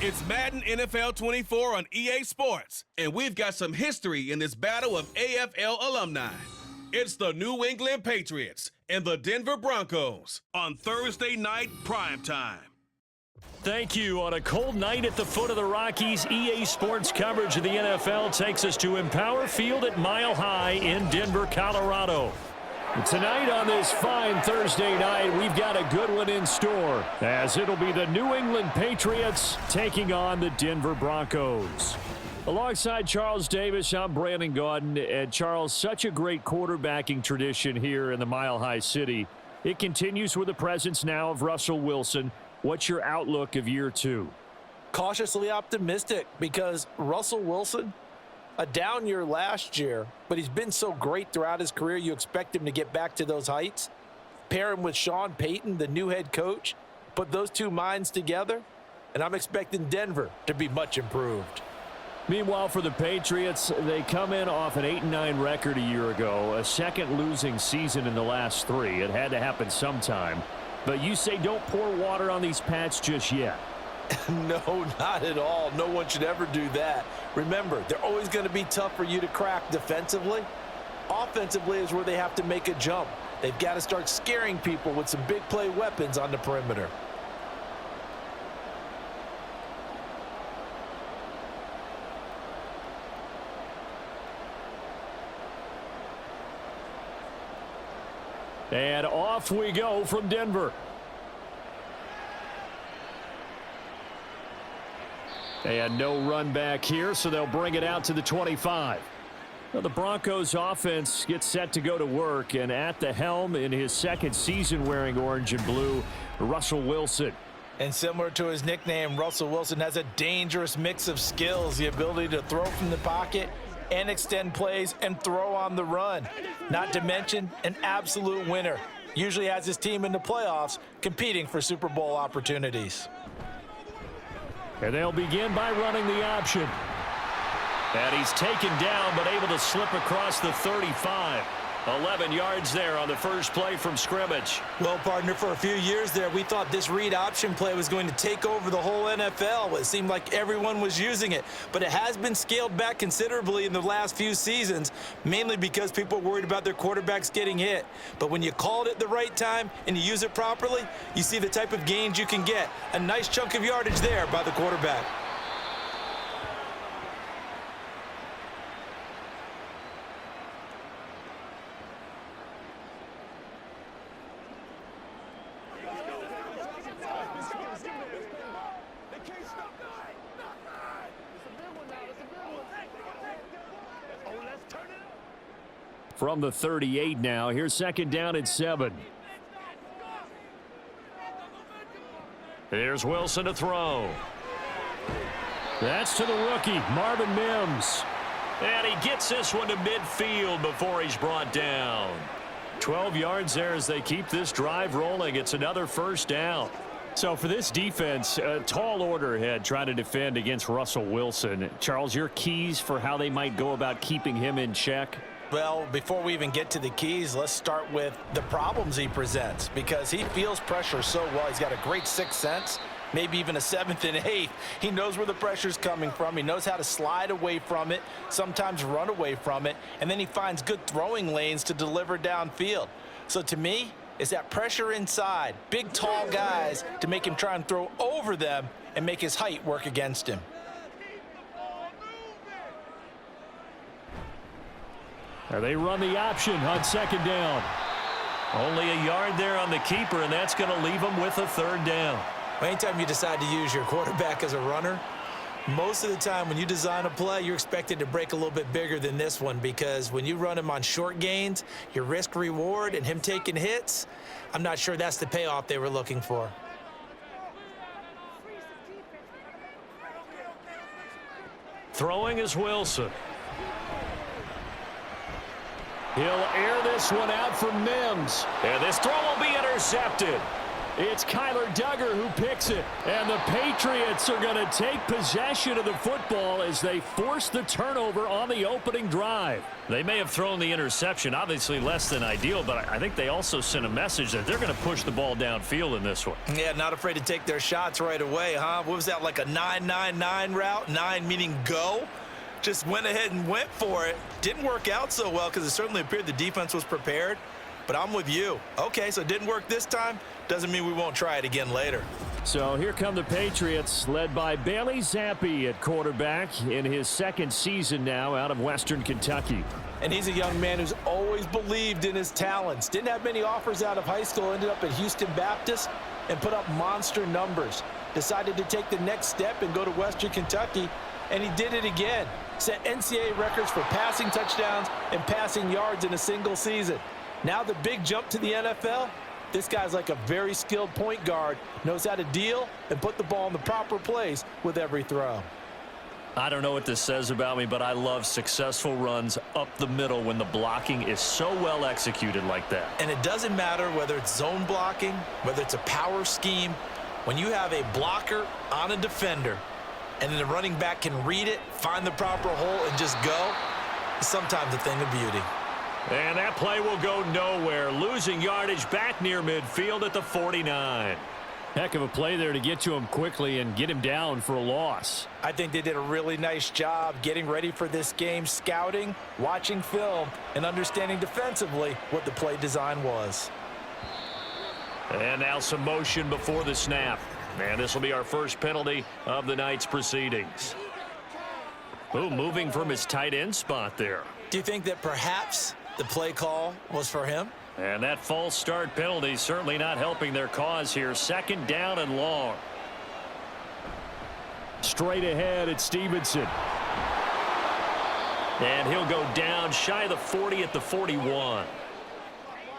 It's Madden NFL 24 on EA Sports, and we've got some history in this battle of AFL alumni. It's the New England Patriots and the Denver Broncos on Thursday night primetime. Thank you. On a cold night at the foot of the Rockies, EA Sports coverage of the NFL takes us to Empower Field at Mile High in Denver, Colorado. Tonight on this fine Thursday night, we've got a good one in store, as it'll be the New England Patriots taking on the Denver Broncos. Alongside Charles Davis, I'm Brandon Gaudin. And Charles, such a great quarterbacking tradition here in the Mile High City. It continues with the presence now of Russell Wilson. What's your outlook of year two? Cautiously optimistic, because Russell Wilson, a down year last year, but he's been so great throughout his career, you expect him to get back to those heights. Pair him with Sean Payton, the new head coach, put those two minds together, and I'm expecting Denver to be much improved. Meanwhile, for the Patriots, they come in off an 8-9 record a year ago, a second losing season in the last three. It had to happen sometime. But you say don't pour water on these Pats just yet. No, not at all. No one should ever do that. Remember, they're always going to be tough for you to crack defensively. Offensively is where they have to make a jump. They've got to start scaring people with some big play weapons on the perimeter. And off we go from Denver. And no run back here, so they'll bring it out to the 25. Now the Broncos offense gets set to go to work, and at the helm in his second season wearing orange and blue, Russell Wilson. And similar to his nickname, Russell Wilson has a dangerous mix of skills, the ability to throw from the pocket and extend plays and throw on the run. Not to mention an absolute winner. Usually has his team in the playoffs competing for Super Bowl opportunities. And they'll begin by running the option. And he's taken down, but able to slip across the 35. 11 yards there on the first play from scrimmage. Well, partner, for a few years there, we thought this read option play was going to take over the whole NFL. It seemed like everyone was using it, but it has been scaled back considerably in the last few seasons, mainly because people are worried about their quarterbacks getting hit. But when you call it at the right time and you use it properly, you see the type of gains you can get. A nice chunk of yardage there by the quarterback. From the 38 now, here's second down and 7. Here's Wilson to throw. That's to the rookie, Marvin Mims. And he gets this one to midfield before he's brought down. 12 yards there as they keep this drive rolling. It's another first down. So for this defense, a tall order ahead trying to defend against Russell Wilson. Charles, your keys for how they might go about keeping him in check? Well, before we even get to the keys, let's start with the problems he presents, because he feels pressure so well. He's got a great sixth sense, maybe even a seventh and eighth. He knows where the pressure's coming from. He knows how to slide away from it, sometimes run away from it, and then he finds good throwing lanes to deliver downfield. So to me, it's that pressure inside, big, tall guys to make him try and throw over them and make his height work against him. They run the option on second down. Only a yard there on the keeper, and that's going to leave him with a third down. Anytime you decide to use your quarterback as a runner, most of the time when you design a play, you're expected to break a little bit bigger than this one, because when you run him on short gains, your risk-reward and him taking hits, I'm not sure that's the payoff they were looking for. Throwing is Wilson. He'll air this one out for Mims. And this throw will be intercepted. It's Kyler Duggar who picks it. And the Patriots are going to take possession of the football as they force the turnover on the opening drive. They may have thrown the interception, obviously less than ideal, but I think they also sent a message that they're going to push the ball downfield in this one. Yeah, not afraid to take their shots right away, huh? What was that, like a 9-9-9 route? 9 meaning go? Just went ahead and went for it. Didn't work out so well because it certainly appeared the defense was prepared. But I'm with you. Okay, so it didn't work this time. Doesn't mean we won't try it again later. So here come the Patriots, led by Bailey Zappi at quarterback in his second season now out of Western Kentucky. And he's a young man who's always believed in his talents. Didn't have many offers out of high school, ended up at Houston Baptist and put up monster numbers. Decided to take the next step and go to Western Kentucky, and he did it again. Set NCAA records for passing touchdowns and passing yards in a single season. Now the big jump to the NFL, this guy's like a very skilled point guard, knows how to deal and put the ball in the proper place with every throw. I don't know what this says about me, but I love successful runs up the middle when the blocking is so well executed like that. And it doesn't matter whether it's zone blocking, whether it's a power scheme. When you have a blocker on a defender and then the running back can read it, find the proper hole, and just go, it's sometimes a thing of beauty. And that play will go nowhere, losing yardage back near midfield at the 49. Heck of a play there to get to him quickly and get him down for a loss. I think they did a really nice job getting ready for this game, scouting, watching film, and understanding defensively what the play design was. And now some motion before the snap. And this will be our first penalty of the night's proceedings. Ooh, moving from his tight end spot there. Do you think that perhaps the play call was for him? And that false start penalty certainly not helping their cause here. Second down and long. Straight ahead at Stevenson. And he'll go down shy of the 40 at the 41.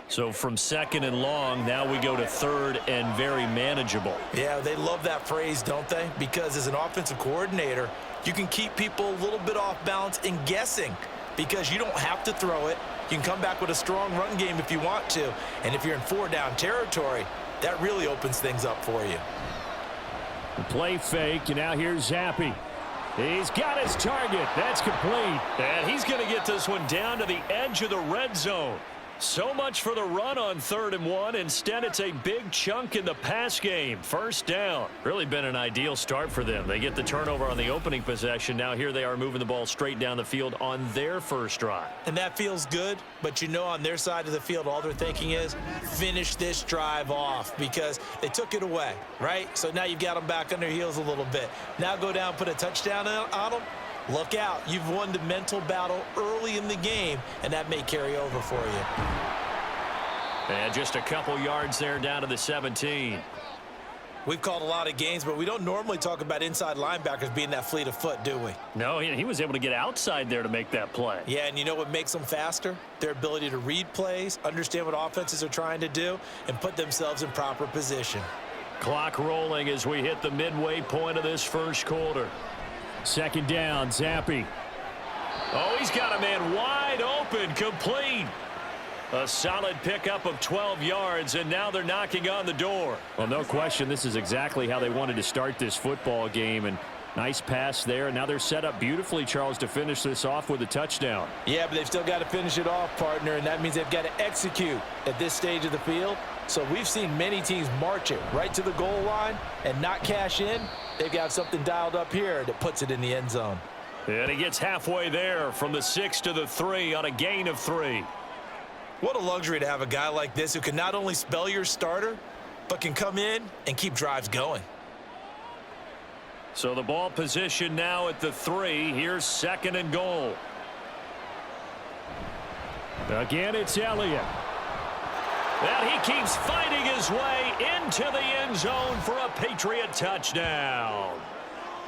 So from second and long, now we go to third and very manageable. Yeah, they love that phrase, don't they? Because as an offensive coordinator, you can keep people a little bit off balance and guessing because you don't have to throw it. You can come back with a strong run game if you want to. And if you're in four-down territory, that really opens things up for you. Play fake, and now here's Zappi. He's got his target. That's complete. And he's going to get this one down to the edge of the red zone. So much for the run on 3rd and 1. Instead, it's a big chunk in the pass game. First down. Really been an ideal start for them. They get the turnover on the opening possession. Now here they are moving the ball straight down the field on their first drive. And that feels good, but you know on their side of the field, all they're thinking is finish this drive off because they took it away, right? So now you've got them back on their heels a little bit. Now go down, put a touchdown on them. Look out. You've won the mental battle early in the game, and that may carry over for you. And just a couple yards there down to the 17. We've called a lot of games, but we don't normally talk about inside linebackers being that fleet of foot, do we? No, he was able to get outside there to make that play. Yeah, and you know what makes them faster? Their ability to read plays, understand what offenses are trying to do, and put themselves in proper position. Clock rolling as we hit the midway point of this first quarter. Second down, Zappi. Oh, he's got a man wide open, complete. A solid pickup of 12 yards, and now they're knocking on the door. Well, no question, this is exactly how they wanted to start this football game, and nice pass there. Now they're set up beautifully, Charles, to finish this off with a touchdown. Yeah, but they've still got to finish it off, partner, and that means they've got to execute at this stage of the field. So we've seen many teams march it right to the goal line and not cash in. They've got something dialed up here that puts it in the end zone. And he gets halfway there from the 6 to the 3 on a gain of 3. What a luxury to have a guy like this who can not only spell your starter, but can come in and keep drives going. So the ball position now at the 3. Here's second and goal. Again, it's Elliott. And he keeps fighting his way into the end zone for a Patriot touchdown.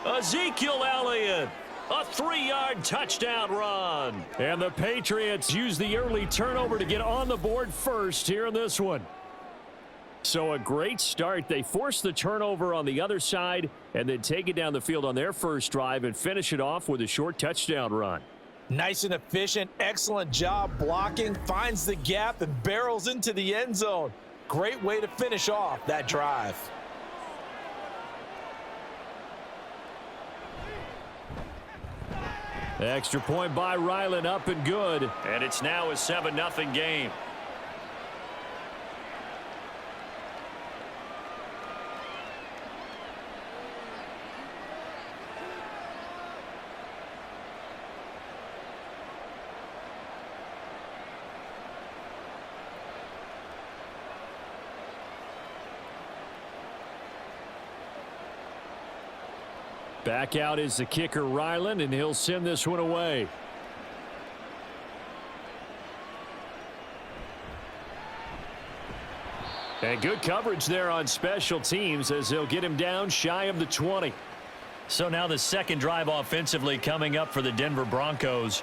Ezekiel Elliott, a 3-yard touchdown run. And the Patriots use the early turnover to get on the board first here in this one. So a great start. They force the turnover on the other side and then take it down the field on their first drive and finish it off with a short touchdown run. Nice and efficient, excellent job blocking, finds the gap and barrels into the end zone. Great way to finish off that drive. Extra point by Ryland, up and good. And it's now a 7-0 game. Back out is the kicker, Ryland, and he'll send this one away. And good coverage there on special teams as they'll get him down shy of the 20. So now the second drive offensively coming up for the Denver Broncos.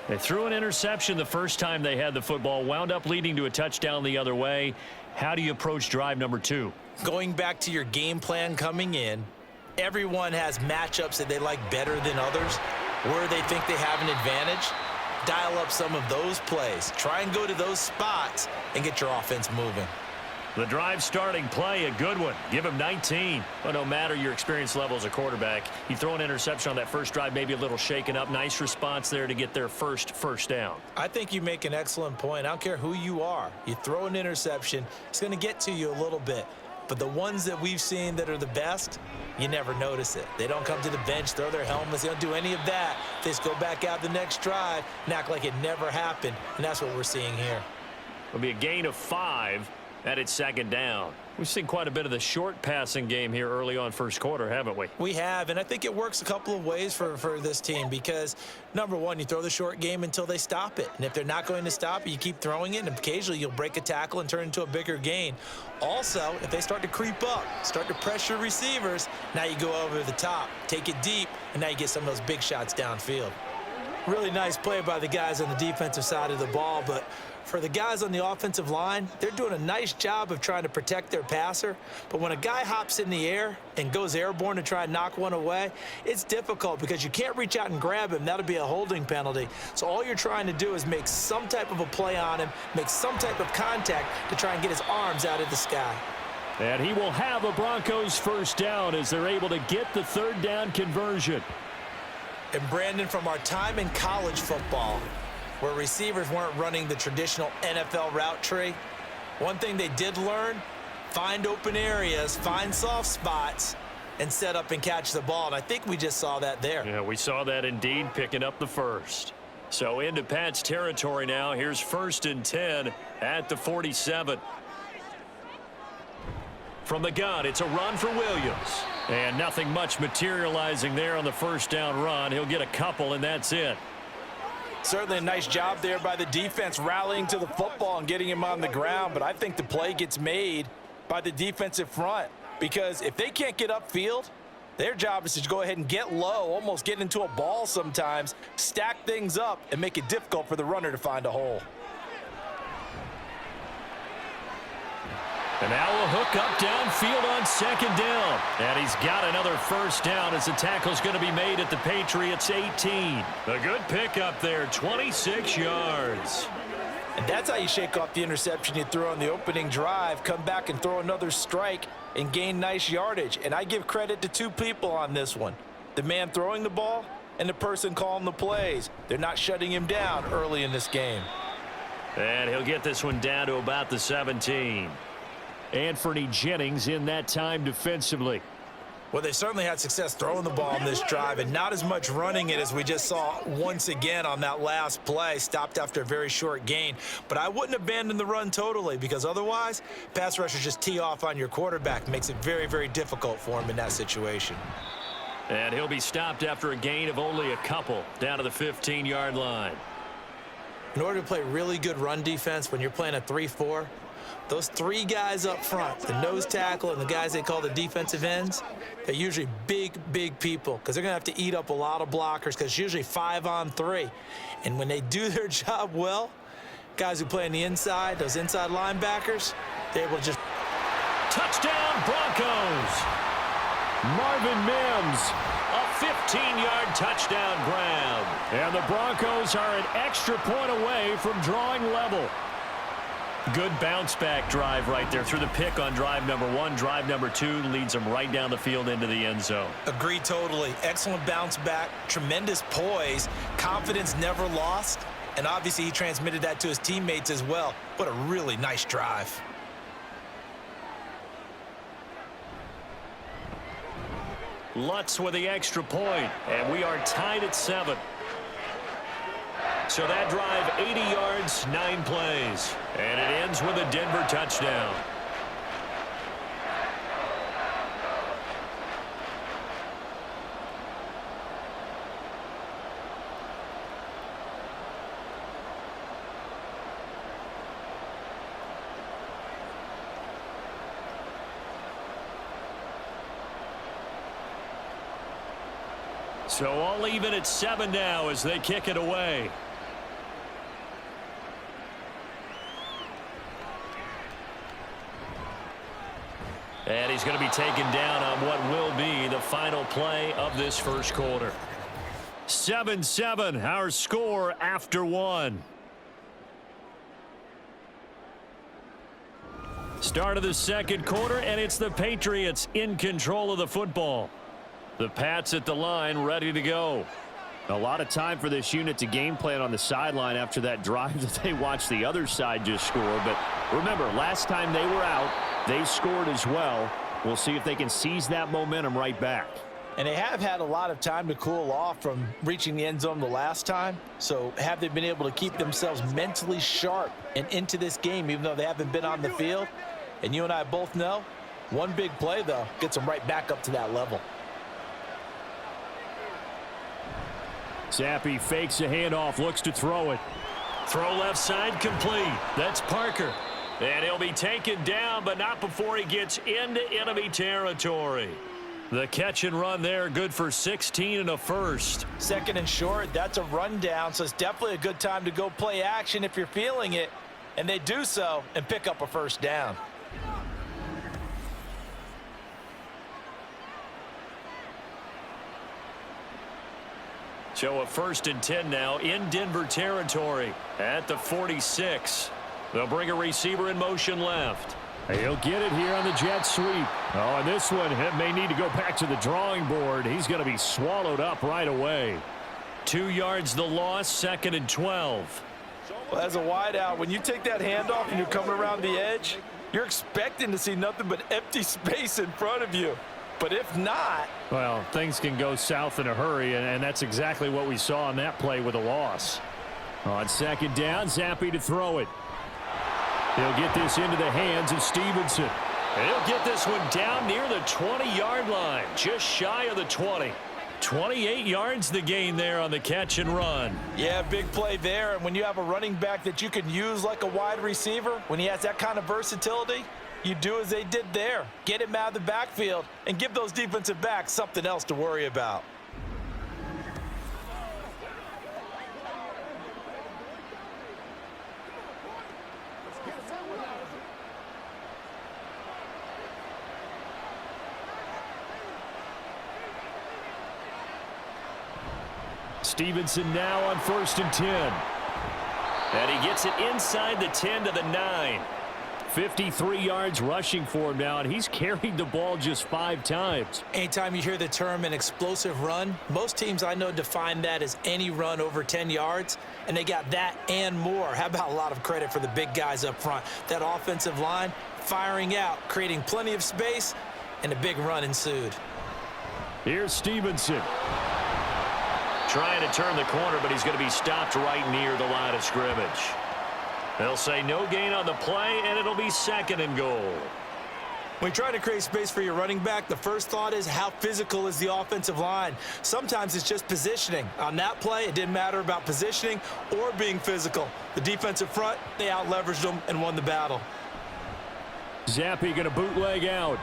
They threw an interception the first time they had the football, wound up leading to a touchdown the other way. How do you approach drive number 2? Going back to your game plan coming in, everyone has matchups that they like better than others, where they think they have an advantage. Dial up some of those plays. Try and go to those spots and get your offense moving. The drive starting play, a good one. Give him 19. But no matter your experience level as a quarterback, you throw an interception on that first drive, maybe a little shaken up. Nice response there to get their first down. I think you make an excellent point. I don't care who you are. You throw an interception, it's going to get to you a little bit. But the ones that we've seen that are the best, you never notice it. They don't come to the bench, throw their helmets. They don't do any of that. They just go back out the next drive and act like it never happened. And that's what we're seeing here. It'll be a gain of 5. And it's second down. We've seen quite a bit of the short passing game here early on first quarter, haven't we? We have, and I think it works a couple of ways for this team because, number one, you throw the short game until they stop it. And if they're not going to stop it, you keep throwing it, and occasionally you'll break a tackle and turn it into a bigger gain. Also, if they start to creep up, start to pressure receivers, now you go over the top, take it deep, and now you get some of those big shots downfield. Really nice play by the guys on the defensive side of the ball, but for the guys on the offensive line, they're doing a nice job of trying to protect their passer. But when a guy hops in the air and goes airborne to try and knock one away, it's difficult because you can't reach out and grab him. That'll be a holding penalty. So all you're trying to do is make some type of a play on him, make some type of contact to try and get his arms out of the sky. And he will have a Broncos first down as they're able to get the third down conversion. And Brandon, from our time in college football, where receivers weren't running the traditional NFL route tree, one thing they did learn, find open areas, find soft spots, and set up and catch the ball. And I think we just saw that there. Yeah, we saw that indeed, picking up the first. So into Pat's territory now. Here's 1st and 10 at the 47. From the gun, it's a run for Williams. And nothing much materializing there on the first down run. He'll get a couple, and that's it. Certainly a nice job there by the defense rallying to the football and getting him on the ground. But I think the play gets made by the defensive front because if they can't get upfield, their job is to go ahead and get low, almost get into a ball sometimes, stack things up, and make it difficult for the runner to find a hole. And now a hook up downfield on second down. And he's got another first down as the tackle's going to be made at the Patriots 18. A good pickup there, 26 yards. And that's how you shake off the interception you threw on the opening drive, come back and throw another strike and gain nice yardage. And I give credit to two people on this one, the man throwing the ball and the person calling the plays. They're not shutting him down early in this game. And he'll get this one down to about the 17. Anthony Jennings in that time defensively. Well, they certainly had success throwing the ball in this drive and not as much running it as we just saw once again on that last play. Stopped after a very short gain. But I wouldn't abandon the run totally because otherwise, pass rushers just tee off on your quarterback. Makes it very, very difficult for him in that situation. And he'll be stopped after a gain of only a couple down to the 15-yard line. In order to play really good run defense when you're playing a 3-4, those three guys up front, the nose tackle and the guys they call the defensive ends, they're usually big, big people because they're going to have to eat up a lot of blockers because it's usually 5-on-3. And when they do their job well, guys who play on the inside, those inside linebackers, they're able to just... Touchdown, Broncos! Marvin Mims, a 15-yard touchdown grab. And the Broncos are an extra point away from drawing level. Good bounce-back drive right there. Through the pick on drive number 1. Drive number 2 leads them right down the field into the end zone. Agree totally. Excellent bounce back, tremendous poise, confidence never lost, and obviously he transmitted that to his teammates as well. What a really nice drive. Lutz with the extra point, and we are tied at 7. So that drive, 80 yards, 9 plays. And it ends with a Denver touchdown. So all even at 7 now as they kick it away. And he's going to be taken down on what will be the final play of this first quarter. 7-7, our score after 1. Start of the second quarter, and it's the Patriots in control of the football. The Pats at the line, ready to go. A lot of time for this unit to game plan on the sideline after that drive that they watched the other side just score. But remember, last time they were out, they scored as well. We'll see if they can seize that momentum right back. And they have had a lot of time to cool off from reaching the end zone the last time. So have they been able to keep themselves mentally sharp and into this game, even though they haven't been on the field? And you and I both know, one big play, though, gets them right back up to that level. Zappi fakes a handoff, looks to throw it. Throw left side, complete. That's Parker. And he'll be taken down, but not before he gets into enemy territory. The catch and run there, good for 16 and a first. Second and short, that's a rundown, so it's definitely a good time to go play action if you're feeling it. And they do so and pick up a first down. So a 1st and 10 now in Denver territory at the 46. They'll bring a receiver in motion left. He'll get it here on the jet sweep. Oh, and this one may need to go back to the drawing board. He's going to be swallowed up right away. 2 yards the loss, 2nd and 12. Well, as a wideout, when you take that handoff and you're coming around the edge, you're expecting to see nothing but empty space in front of you. But if not... Well, things can go south in a hurry, and that's exactly what we saw on that play with a loss. On 2nd down, Zappi to throw it. He'll get this into the hands of Stevenson. And he'll get this one down near the 20-yard line, just shy of the 20. 28 yards the gain there on the catch and run. Yeah, big play there. And when you have a running back that you can use like a wide receiver, when he has that kind of versatility, you do as they did there. Get him out of the backfield and give those defensive backs something else to worry about. Stevenson now on 1st and 10. And he gets it inside the 10 to the 9. 53 yards rushing for him now, and he's carried the ball just 5 times. Anytime you hear the term an explosive run, most teams I know define that as any run over 10 yards, and they got that and more. How about a lot of credit for the big guys up front? That offensive line firing out, creating plenty of space, and a big run ensued. Here's Stevenson. Trying to turn the corner, but he's going to be stopped right near the line of scrimmage. They'll say no gain on the play, and it'll be 2nd and goal. When you're trying to create space for your running back, the first thought is how physical is the offensive line. Sometimes it's just positioning. On that play, it didn't matter about positioning or being physical. The defensive front, they out-leveraged them and won the battle. Zappi going to bootleg out.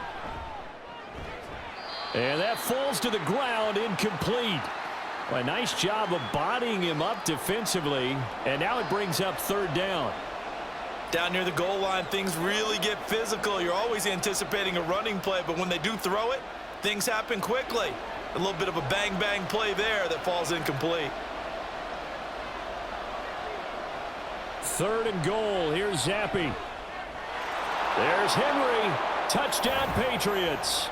And that falls to the ground, incomplete. Well, a nice job of bodying him up defensively, and now it brings up 3rd down. Down near the goal line, things really get physical. You're always anticipating a running play, but when they do throw it, things happen quickly. A little bit of a bang-bang play there that falls incomplete. 3rd and goal. Here's Zappi. There's Henry. Touchdown, Patriots.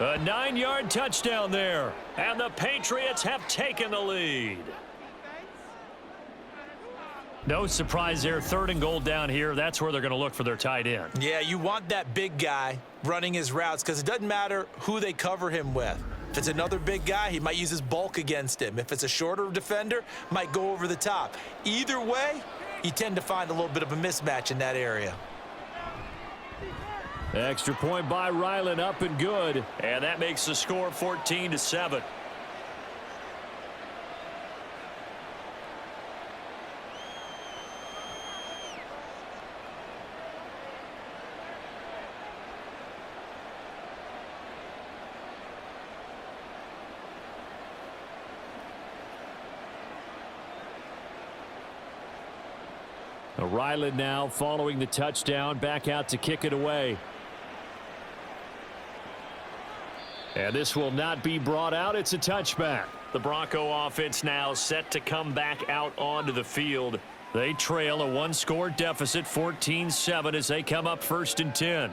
A 9-yard touchdown there. And the Patriots have taken the lead. No surprise there. 3rd and goal down here. That's where they're going to look for their tight end. Yeah, you want that big guy running his routes because it doesn't matter who they cover him with. If it's another big guy, he might use his bulk against him. If it's a shorter defender, might go over the top. Either way, you tend to find a little bit of a mismatch in that area. Extra point by Ryland, up and good. And that makes the score 14-7. Ryland now following the touchdown, back out to kick it away. And this will not be brought out. It's a touchback. The Bronco offense now set to come back out onto the field. They trail a 1-score deficit, 14-7, as they come up 1st and 10.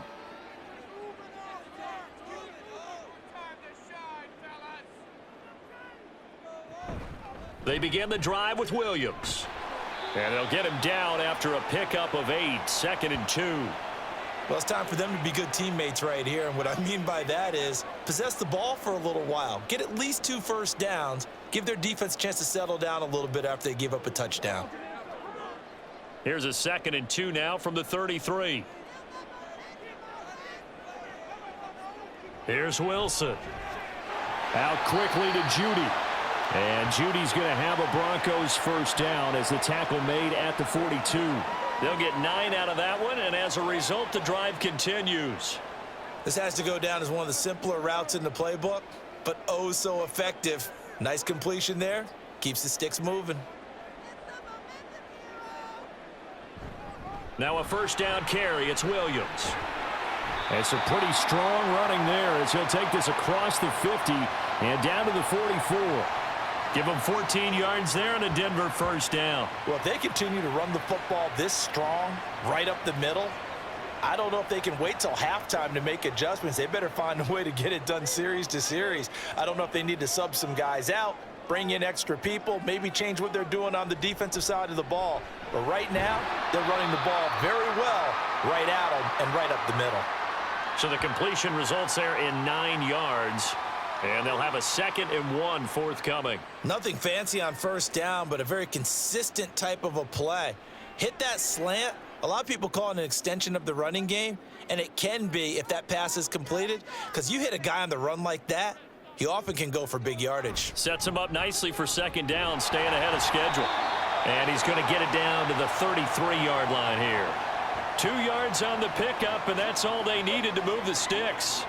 They begin the drive with Williams. And they'll get him down after a pickup of 8, 2nd and 2. Well, it's time for them to be good teammates right here. And what I mean by that is possess the ball for a little while. Get at least 2 first downs. Give their defense a chance to settle down a little bit after they give up a touchdown. Here's a 2nd and 2 now from the 33. Here's Wilson. Out quickly to Judy. And Judy's going to have a Broncos first down as the tackle made at the 42. They'll get 9 out of that one, and as a result, the drive continues. This has to go down as one of the simpler routes in the playbook, but oh so effective. Nice completion there. Keeps the sticks moving. Now a first down carry. It's Williams. It's a pretty strong running there as he'll take this across the 50 and down to the 44. Give them 14 yards there and a Denver first down. Well, if they continue to run the football this strong, right up the middle, I don't know if they can wait till halftime to make adjustments. They better find a way to get it done series to series. I don't know if they need to sub some guys out, bring in extra people, maybe change what they're doing on the defensive side of the ball. But right now, they're running the ball very well right at them and right up the middle. So the completion results there in 9 yards. And they'll have a 2nd and 1 forthcoming. Nothing fancy on first down, but a very consistent type of a play. Hit that slant. A lot of people call it an extension of the running game, and it can be if that pass is completed, because you hit a guy on the run like that, he often can go for big yardage. Sets him up nicely for 2nd down, staying ahead of schedule. And he's going to get it down to the 33-yard line here. 2 yards on the pickup, and that's all they needed to move the sticks.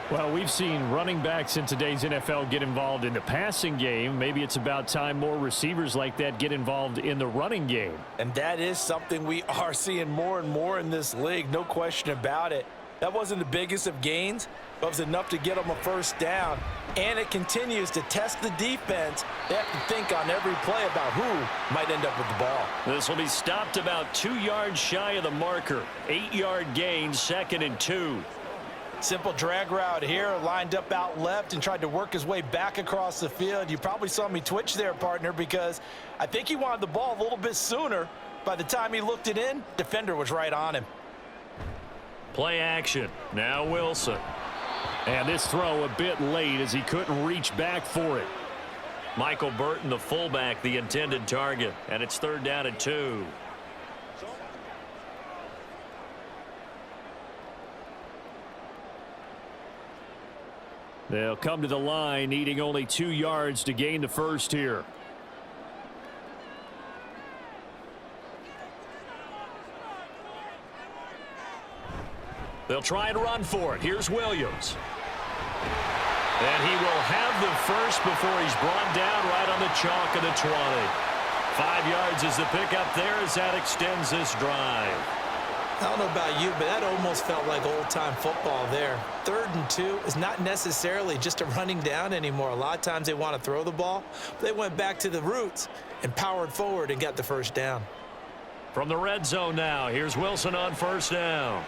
Well, we've seen running backs in today's NFL get involved in the passing game. Maybe it's about time more receivers like that get involved in the running game. And that is something we are seeing more and more in this league, no question about it. That wasn't the biggest of gains, but it was enough to get them a first down. And it continues to test the defense. They have to think on every play about who might end up with the ball. This will be stopped about 2 yards shy of the marker. 8-yard gain, 2nd and 2. Simple drag route here, lined up out left and tried to work his way back across the field. You probably saw me twitch there, partner, because I think he wanted the ball a little bit sooner. By the time he looked it in, defender was right on him. Play action. Now Wilson. And this throw a bit late as he couldn't reach back for it. Michael Burton, the fullback, the intended target. And it's 3rd down and 2. They'll come to the line, needing only 2 yards to gain the first here. They'll try and run for it. Here's Williams. And he will have the first before he's brought down right on the chalk of the 20. 5 yards is the pickup there as that extends this drive. I don't know about you, but that almost felt like old-time football there. 3rd and 2 is not necessarily just a running down anymore. A lot of times they want to throw the ball. They went back to the roots and powered forward and got the first down. From the red zone now, here's Wilson on first down.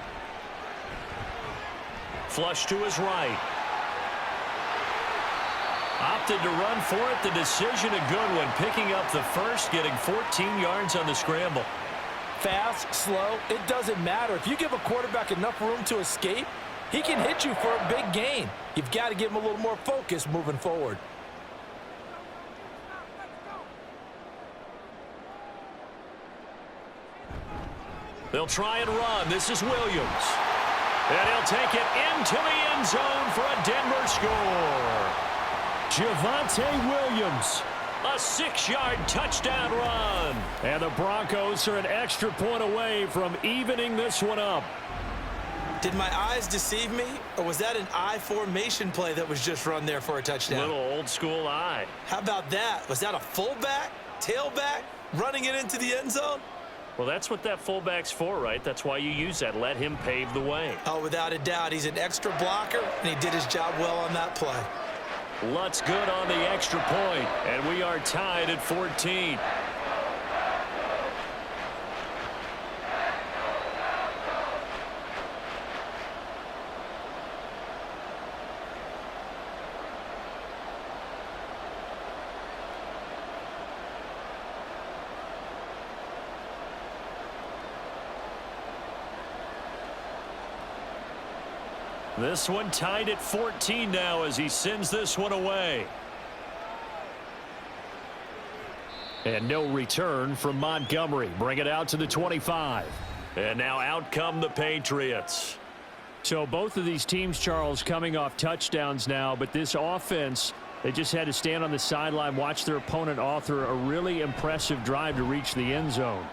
Flush to his right. Opted to run for it. The decision a good one. Picking up the first, getting 14 yards on the scramble. Fast, slow, it doesn't matter. If you give a quarterback enough room to escape, he can hit you for a big gain. You've got to give him a little more focus moving forward. They'll try and run. This is Williams. And he'll take it into the end zone for a Denver score. Javonte Williams. A 6-yard touchdown run. And the Broncos are an extra point away from evening this one up. Did my eyes deceive me, or was that an I formation play that was just run there for a touchdown? Little old school eye. How about that? Was that a fullback, tailback, running it into the end zone? Well, that's what that fullback's for, right? That's why you use that. Let him pave the way. Oh, without a doubt. He's an extra blocker, and he did his job well on that play. Lutz good on the extra point, and we are tied at 14. This one tied at 14 now as he sends this one away. And no return from Montgomery. Bring it out to the 25. And now out come the Patriots. So both of these teams, Charles, coming off touchdowns now, but this offense, they just had to stand on the sideline, watch their opponent author a really impressive drive to reach the end zone.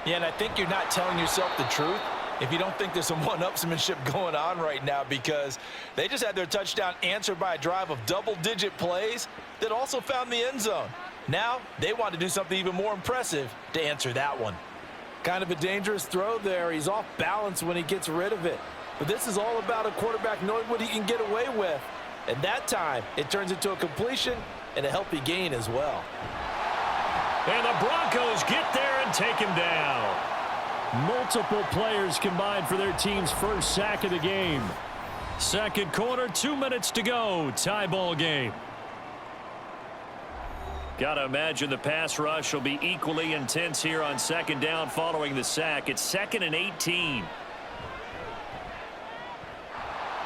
Yeah, and I think you're not telling yourself the truth if you don't think there's some one-upsmanship going on right now, because they just had their touchdown answered by a drive of double-digit plays that also found the end zone. Now they want to do something even more impressive to answer that one. Kind of a dangerous throw there. He's off balance when he gets rid of it. But this is all about a quarterback knowing what he can get away with. And that time, it turns into a completion and a healthy gain as well. And the Broncos get there and take him down. Multiple players combined for their team's first sack of the game. Second quarter, 2 minutes to go. Tie ball game. Got to imagine the pass rush will be equally intense here on second down following the sack. It's 2nd and 18.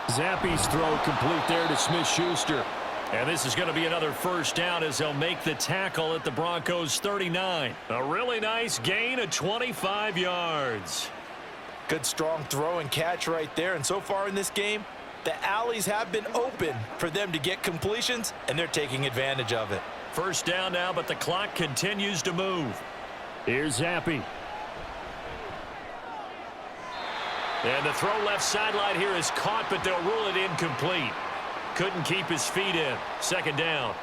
Zappi's throw complete there to Smith-Schuster. And this is going to be another first down as they'll make the tackle at the Broncos 39. A really nice gain of 25 yards. Good strong throw and catch right there. And so far in this game, the alleys have been open for them to get completions, and they're taking advantage of it. First down now, but the clock continues to move. Here's Zappi. And the throw left sideline here is caught, but they'll rule it incomplete. Couldn't keep his feet in. Second down.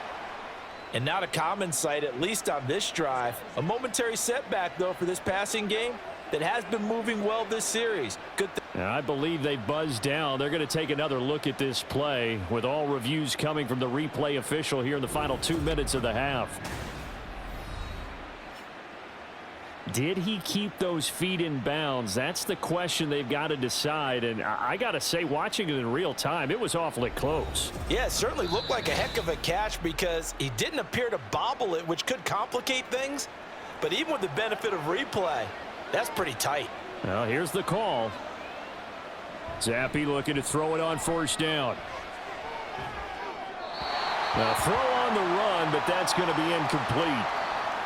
And not a common sight, at least on this drive. A momentary setback, though, for this passing game that has been moving well this series. Good. I believe they buzzed down. They're going to take another look at this play with all reviews coming from the replay official here in the final 2 minutes of the half. Did he keep those feet in bounds? That's the question they've got to decide. And I got to say, watching it in real time, it was awfully close. Yeah, it certainly looked like a heck of a catch because he didn't appear to bobble it, which could complicate things. But even with the benefit of replay, that's pretty tight. Well, here's the call. Zappi looking to throw it on first down. Now throw on the run, but that's going to be incomplete.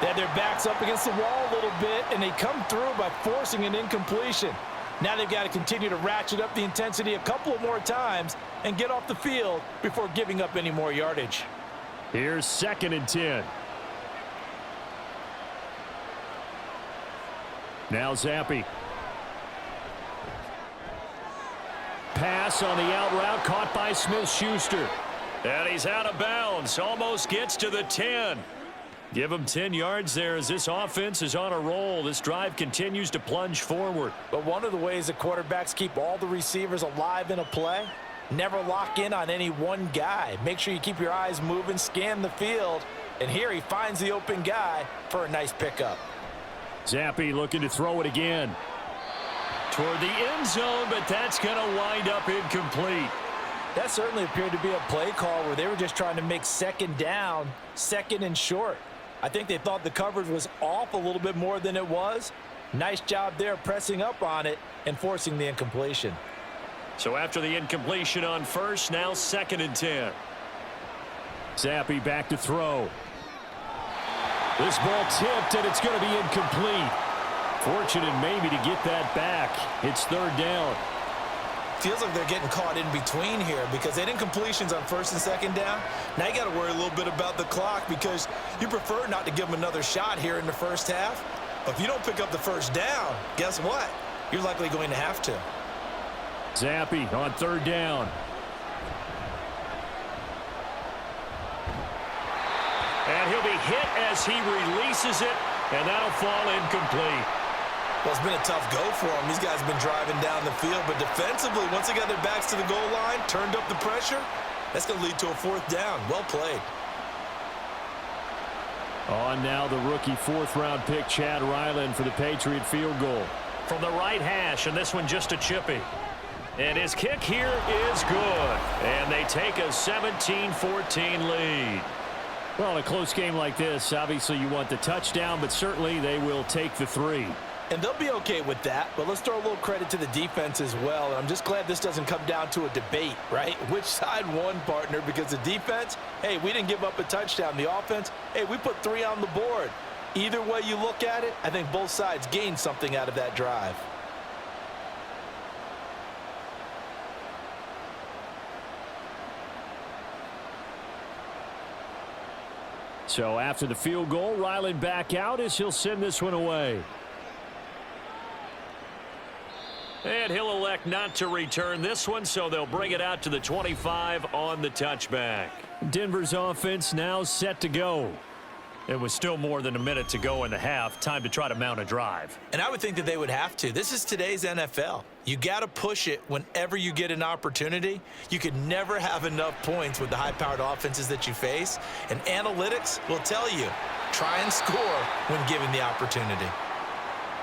They had their backs up against the wall a little bit, and they come through by forcing an incompletion. Now they've got to continue to ratchet up the intensity a couple of more times and get off the field before giving up any more yardage. Here's 2nd and 10. Now Zappi. Pass on the out route caught by Smith-Schuster. And he's out of bounds. Almost gets to the 10. Give him 10 yards there as this offense is on a roll. This drive continues to plunge forward. But one of the ways that quarterbacks keep all the receivers alive in a play, never lock in on any one guy. Make sure you keep your eyes moving, scan the field, and here he finds the open guy for a nice pickup. Zappe looking to throw it again. Toward the end zone, but that's going to wind up incomplete. That certainly appeared to be a play call where they were just trying to make second down, second and short. I think they thought the coverage was off a little bit more than it was. Nice job there pressing up on it and forcing the incompletion. So after the incompletion on first, now 2nd and 10. Zappe back to throw. This ball tipped, and it's going to be incomplete. Fortunate maybe to get that back. It's 3rd down. Feels like they're getting caught in between here because they had incompletions on 1st and 2nd down. Now you got to worry a little bit about the clock because you prefer not to give them another shot here in the first half. But if you don't pick up the 1st down, guess what? You're likely going to have to. Zappe on 3rd down. And he'll be hit as he releases it, and that'll fall incomplete. Well, it's been a tough go for them. These guys have been driving down the field, but defensively, once they got their backs to the goal line, turned up the pressure, that's going to lead to a 4th down. Well played. On now the rookie 4th-round pick, Chad Ryland, for the Patriot field goal. From the right hash, and this one just a chippy. And his kick here is good. And they take a 17-14 lead. Well, in a close game like this, obviously you want the touchdown, but certainly they will take the 3. And they'll be okay with that, but let's throw a little credit to the defense as well. And I'm just glad this doesn't come down to a debate, right? Which side won, partner? Because the defense, hey, we didn't give up a touchdown. The offense, hey, we put 3 on the board. Either way you look at it, I think both sides gained something out of that drive. So after the field goal, Ryland back out as he'll send this one away. And he'll elect not to return this one, so they'll bring it out to the 25 on the touchback. Denver's offense now set to go. It was still more than a minute to go in the half. Time to try to mount a drive. And I would think that they would have to. This is today's NFL. You got to push it whenever you get an opportunity. You could never have enough points with the high-powered offenses that you face. And analytics will tell you, try and score when given the opportunity.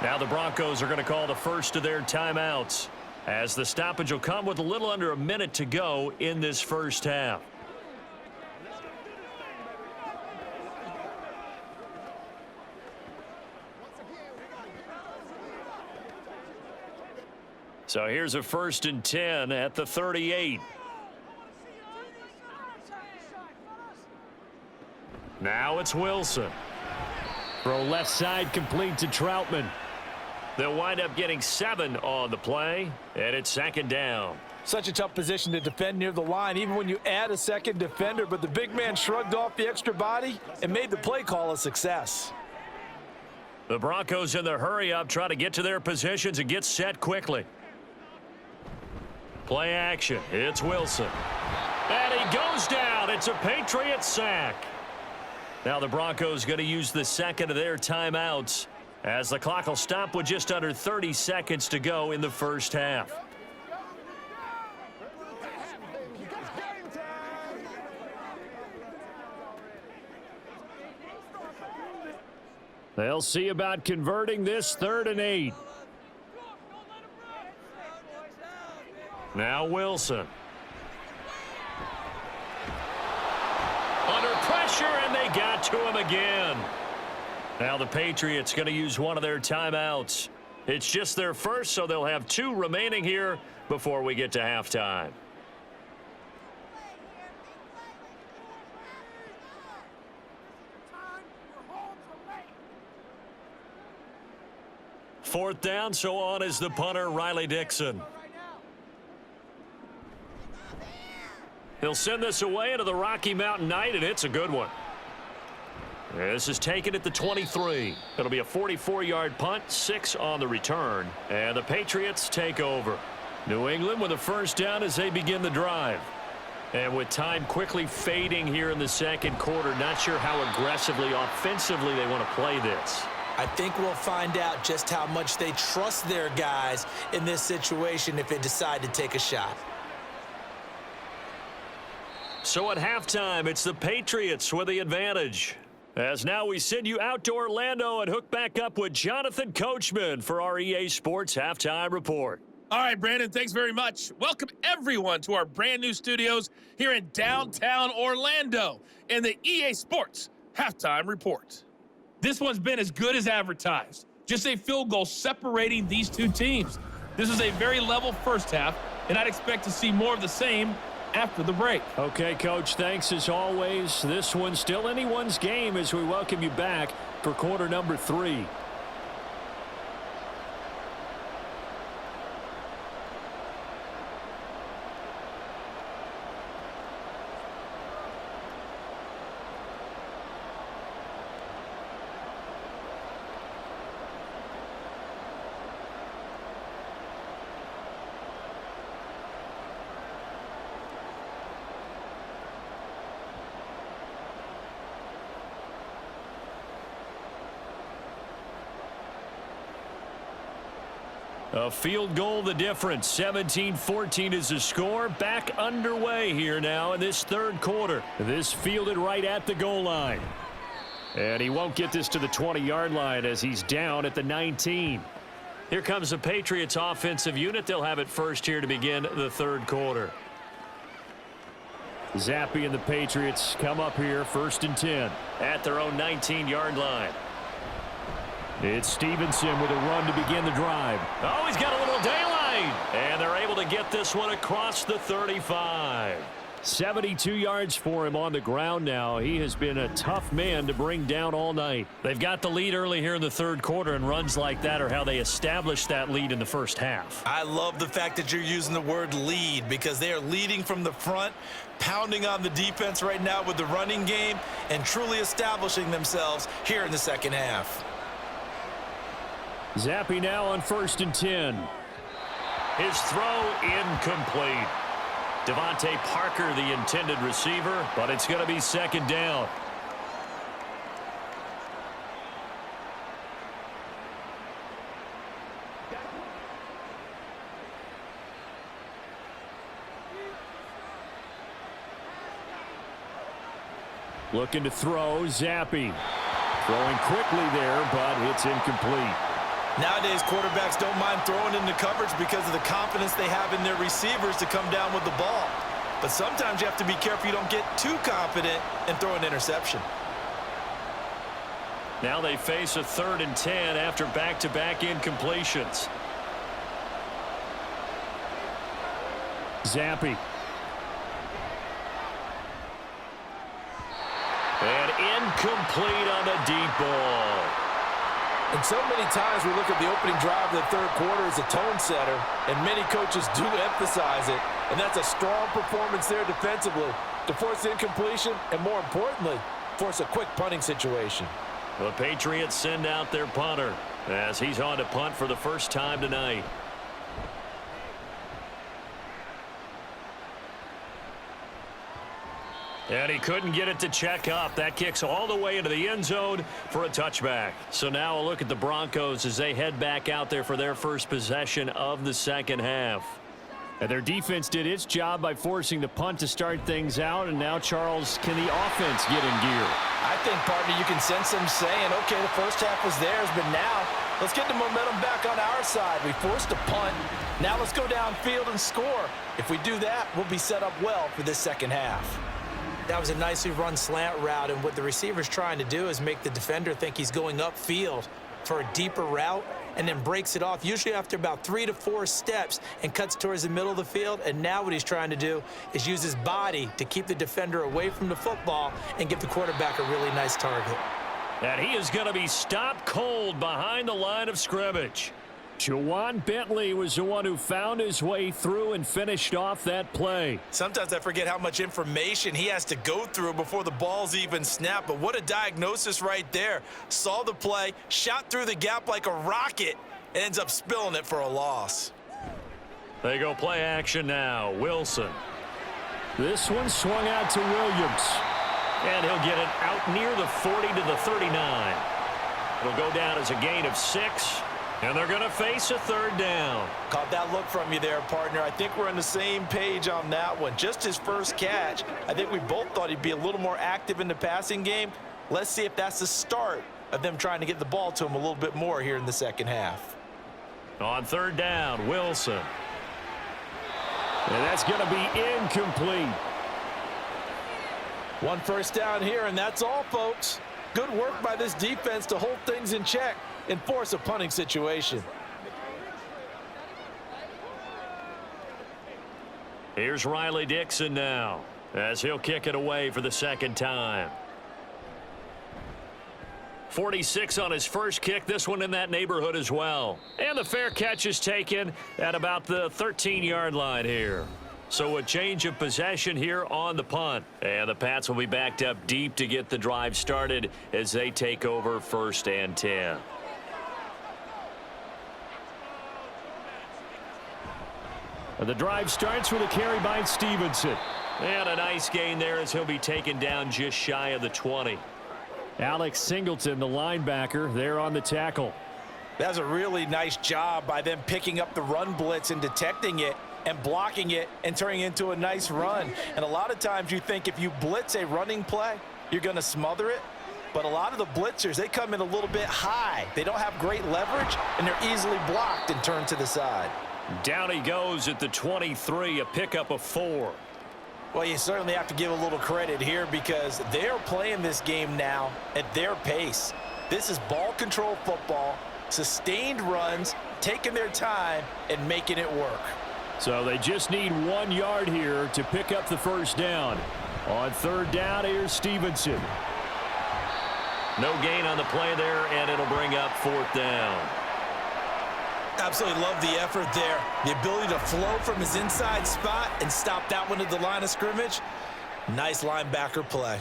Now the Broncos are going to call the first of their timeouts, as the stoppage will come with a little under a minute to go in this first half. So here's a 1st and 10 at the 38. Now it's Wilson. Throw left side complete to Troutman. They'll wind up getting 7 on the play, and it's 2nd down. Such a tough position to defend near the line, even when you add a second defender, but the big man shrugged off the extra body and made the play call a success. The Broncos in the hurry-up try to get to their positions and get set quickly. Play action. It's Wilson. And he goes down. It's a Patriots sack. Now the Broncos going to use the 2nd of their timeouts, as the clock will stop with just under 30 seconds to go in the first half. They'll see about converting this 3rd and 8. Now Wilson. Under pressure, and they got to him again. Now the Patriots going to use one of their timeouts. It's just their first, so they'll have 2 remaining here before we get to halftime. Fourth down, so on is the punter, Riley Dixon. He'll send this away into the Rocky Mountain Night, and it's a good one. This is taken at the 23. It'll be a 44-yard punt, 6 on the return, and the Patriots take over. New England with a first down as they begin the drive. And with time quickly fading here in the second quarter, not sure how aggressively, offensively they want to play this. I think we'll find out just how much they trust their guys in this situation if they decide to take a shot. So at halftime, it's the Patriots with the advantage. As now we send you out to Orlando and hook back up with Jonathan Coachman for our EA Sports Halftime Report. All right, Brandon, thanks very much. Welcome, everyone, to our brand new studios here in downtown Orlando in the EA Sports Halftime Report. This one's been as good as advertised. Just a field goal separating these two teams. This is a very level first half, and I'd expect to see more of the same after the break. Okay, Coach, thanks as always. This one's still anyone's game as we welcome you back for quarter number 3. A field goal the difference. 17-14 is the score. Back underway here now in this third quarter. This fielded right at the goal line. And he won't get this to the 20-yard line as he's down at the 19. Here comes the Patriots offensive unit. They'll have it first here to begin the third quarter. Zappe and the Patriots come up here first and 10 at their own 19-yard line. It's Stevenson with a run to begin the drive. Oh, he's got a little daylight. And they're able to get this one across the 35. 72 yards for him on the ground now. He has been a tough man to bring down all night. They've got the lead early here in the third quarter, and runs like that are how they established that lead in the first half. I love the fact that you're using the word lead because they are leading from the front, pounding on the defense right now with the running game, and truly establishing themselves here in the second half. Zappe now on first and 10. His throw incomplete. Devontae Parker, the intended receiver, but it's going to be second down. Looking to throw, Zappe. Throwing quickly there, but it's incomplete. Nowadays, quarterbacks don't mind throwing into coverage because of the confidence they have in their receivers to come down with the ball. But sometimes you have to be careful you don't get too confident and throw an interception. Now they face a 3rd and 10 after back-to-back incompletions. Zappe. And incomplete on the deep ball. And so many times we look at the opening drive of the third quarter as a tone setter, and many coaches do emphasize it, and that's a strong performance there defensively to force incompletion and, more importantly, force a quick punting situation. The Patriots send out their punter as he's on to punt for the first time tonight. And he couldn't get it to check up. That kicks all the way into the end zone for a touchback. So now a look at the Broncos as they head back out there for their first possession of the second half. And their defense did its job by forcing the punt to start things out. And now, Charles, can the offense get in gear? I think, partner, you can sense them saying, okay, the first half was theirs, but now let's get the momentum back on our side. We forced a punt. Now let's go downfield and score. If we do that, we'll be set up well for this second half. That was a nicely run slant route, and what the receiver's trying to do is make the defender think he's going upfield for a deeper route and then breaks it off, usually after about 3 to 4 steps, and cuts towards the middle of the field. And now what he's trying to do is use his body to keep the defender away from the football and give the quarterback a really nice target. And he is going to be stopped cold behind the line of scrimmage. Juwan Bentley was the one who found his way through and finished off that play. Sometimes I forget how much information he has to go through before the ball's even snapped, but what a diagnosis right there. Saw the play, shot through the gap like a rocket, and ends up spilling it for a loss. They go play action now. Wilson. This one swung out to Williams. And he'll get it out near the 40 to the 39. It'll go down as a gain of 6. And they're going to face a 3rd down. Caught that look from you there, partner. I think we're on the same page on that one. Just his first catch. I think we both thought he'd be a little more active in the passing game. Let's see if that's the start of them trying to get the ball to him a little bit more here in the second half. On third down, Wilson. And that's going to be incomplete. One first down here, and that's all, folks. Good work by this defense to hold things in check and force a punting situation. Here's Riley Dixon now, as he'll kick it away for the second time. 46 on his first kick, this one in that neighborhood as well. And the fair catch is taken at about the 13-yard line here. So a change of possession here on the punt. And the Pats will be backed up deep to get the drive started as they take over 1st and 10. And the drive starts with a carry by Stevenson. And a nice gain there as he'll be taken down just shy of the 20. Alex Singleton, the linebacker, there on the tackle. That's a really nice job by them picking up the run blitz and detecting it and blocking it and turning it into a nice run. And a lot of times you think if you blitz a running play, you're going to smother it. But a lot of the blitzers, they come in a little bit high. They don't have great leverage, and they're easily blocked and turned to the side. Down he goes at the 23, a pickup of 4. Well, you certainly have to give a little credit here because they're playing this game now at their pace. This is ball control football, sustained runs, taking their time and making it work. So they just need 1 yard here to pick up the first down. On third down, here's Stevenson. No gain on the play there, and it'll bring up 4th down. Absolutely love the effort there. The ability to flow from his inside spot and stop that one at the line of scrimmage. Nice linebacker play.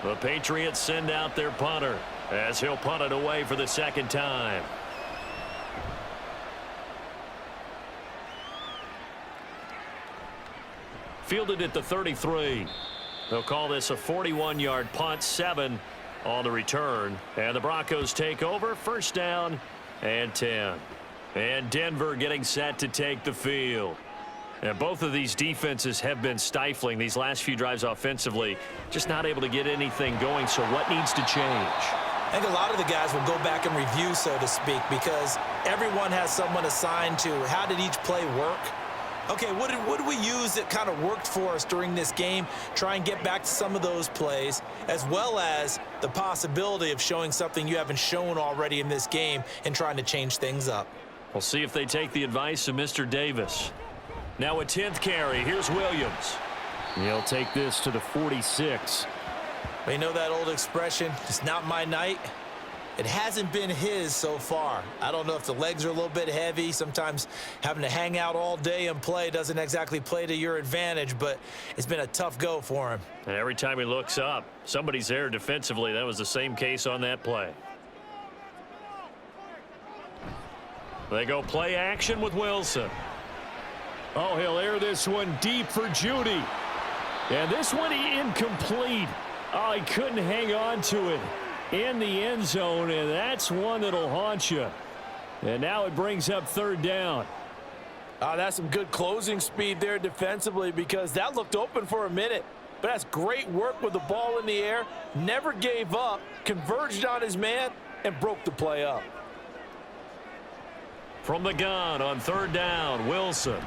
The Patriots send out their punter as he'll punt it away for the second time. Fielded at the 33. They'll call this a 41-yard punt, 7 on the return. And the Broncos take over, 1st down and 10. And Denver getting set to take the field. And both of these defenses have been stifling these last few drives offensively. Just not able to get anything going, so what needs to change? I think a lot of the guys will go back and review, so to speak, because everyone has someone assigned to how did each play work. Okay, what did we use that kind of worked for us during this game? Try and get back to some of those plays, as well as the possibility of showing something you haven't shown already in this game and trying to change things up. We'll see if they take the advice of Mr. Davis. Now a 10th carry. Here's Williams. He'll take this to the 46. Well, you know that old expression, it's not my night. It hasn't been his so far. I don't know if the legs are a little bit heavy. Sometimes having to hang out all day and play doesn't exactly play to your advantage, but it's been a tough go for him. And every time he looks up, somebody's there defensively. That was the same case on that play. They go play action with Wilson. Oh, he'll air this one deep for Judy. And this one incomplete. Oh, he couldn't hang on to it in the end zone, and that's one that'll haunt you. And now it brings up 3rd down. That's some good closing speed there defensively because that looked open for a minute. But that's great work with the ball in the air. Never gave up, converged on his man, and broke the play up. From the gun on 3rd down, Wilson.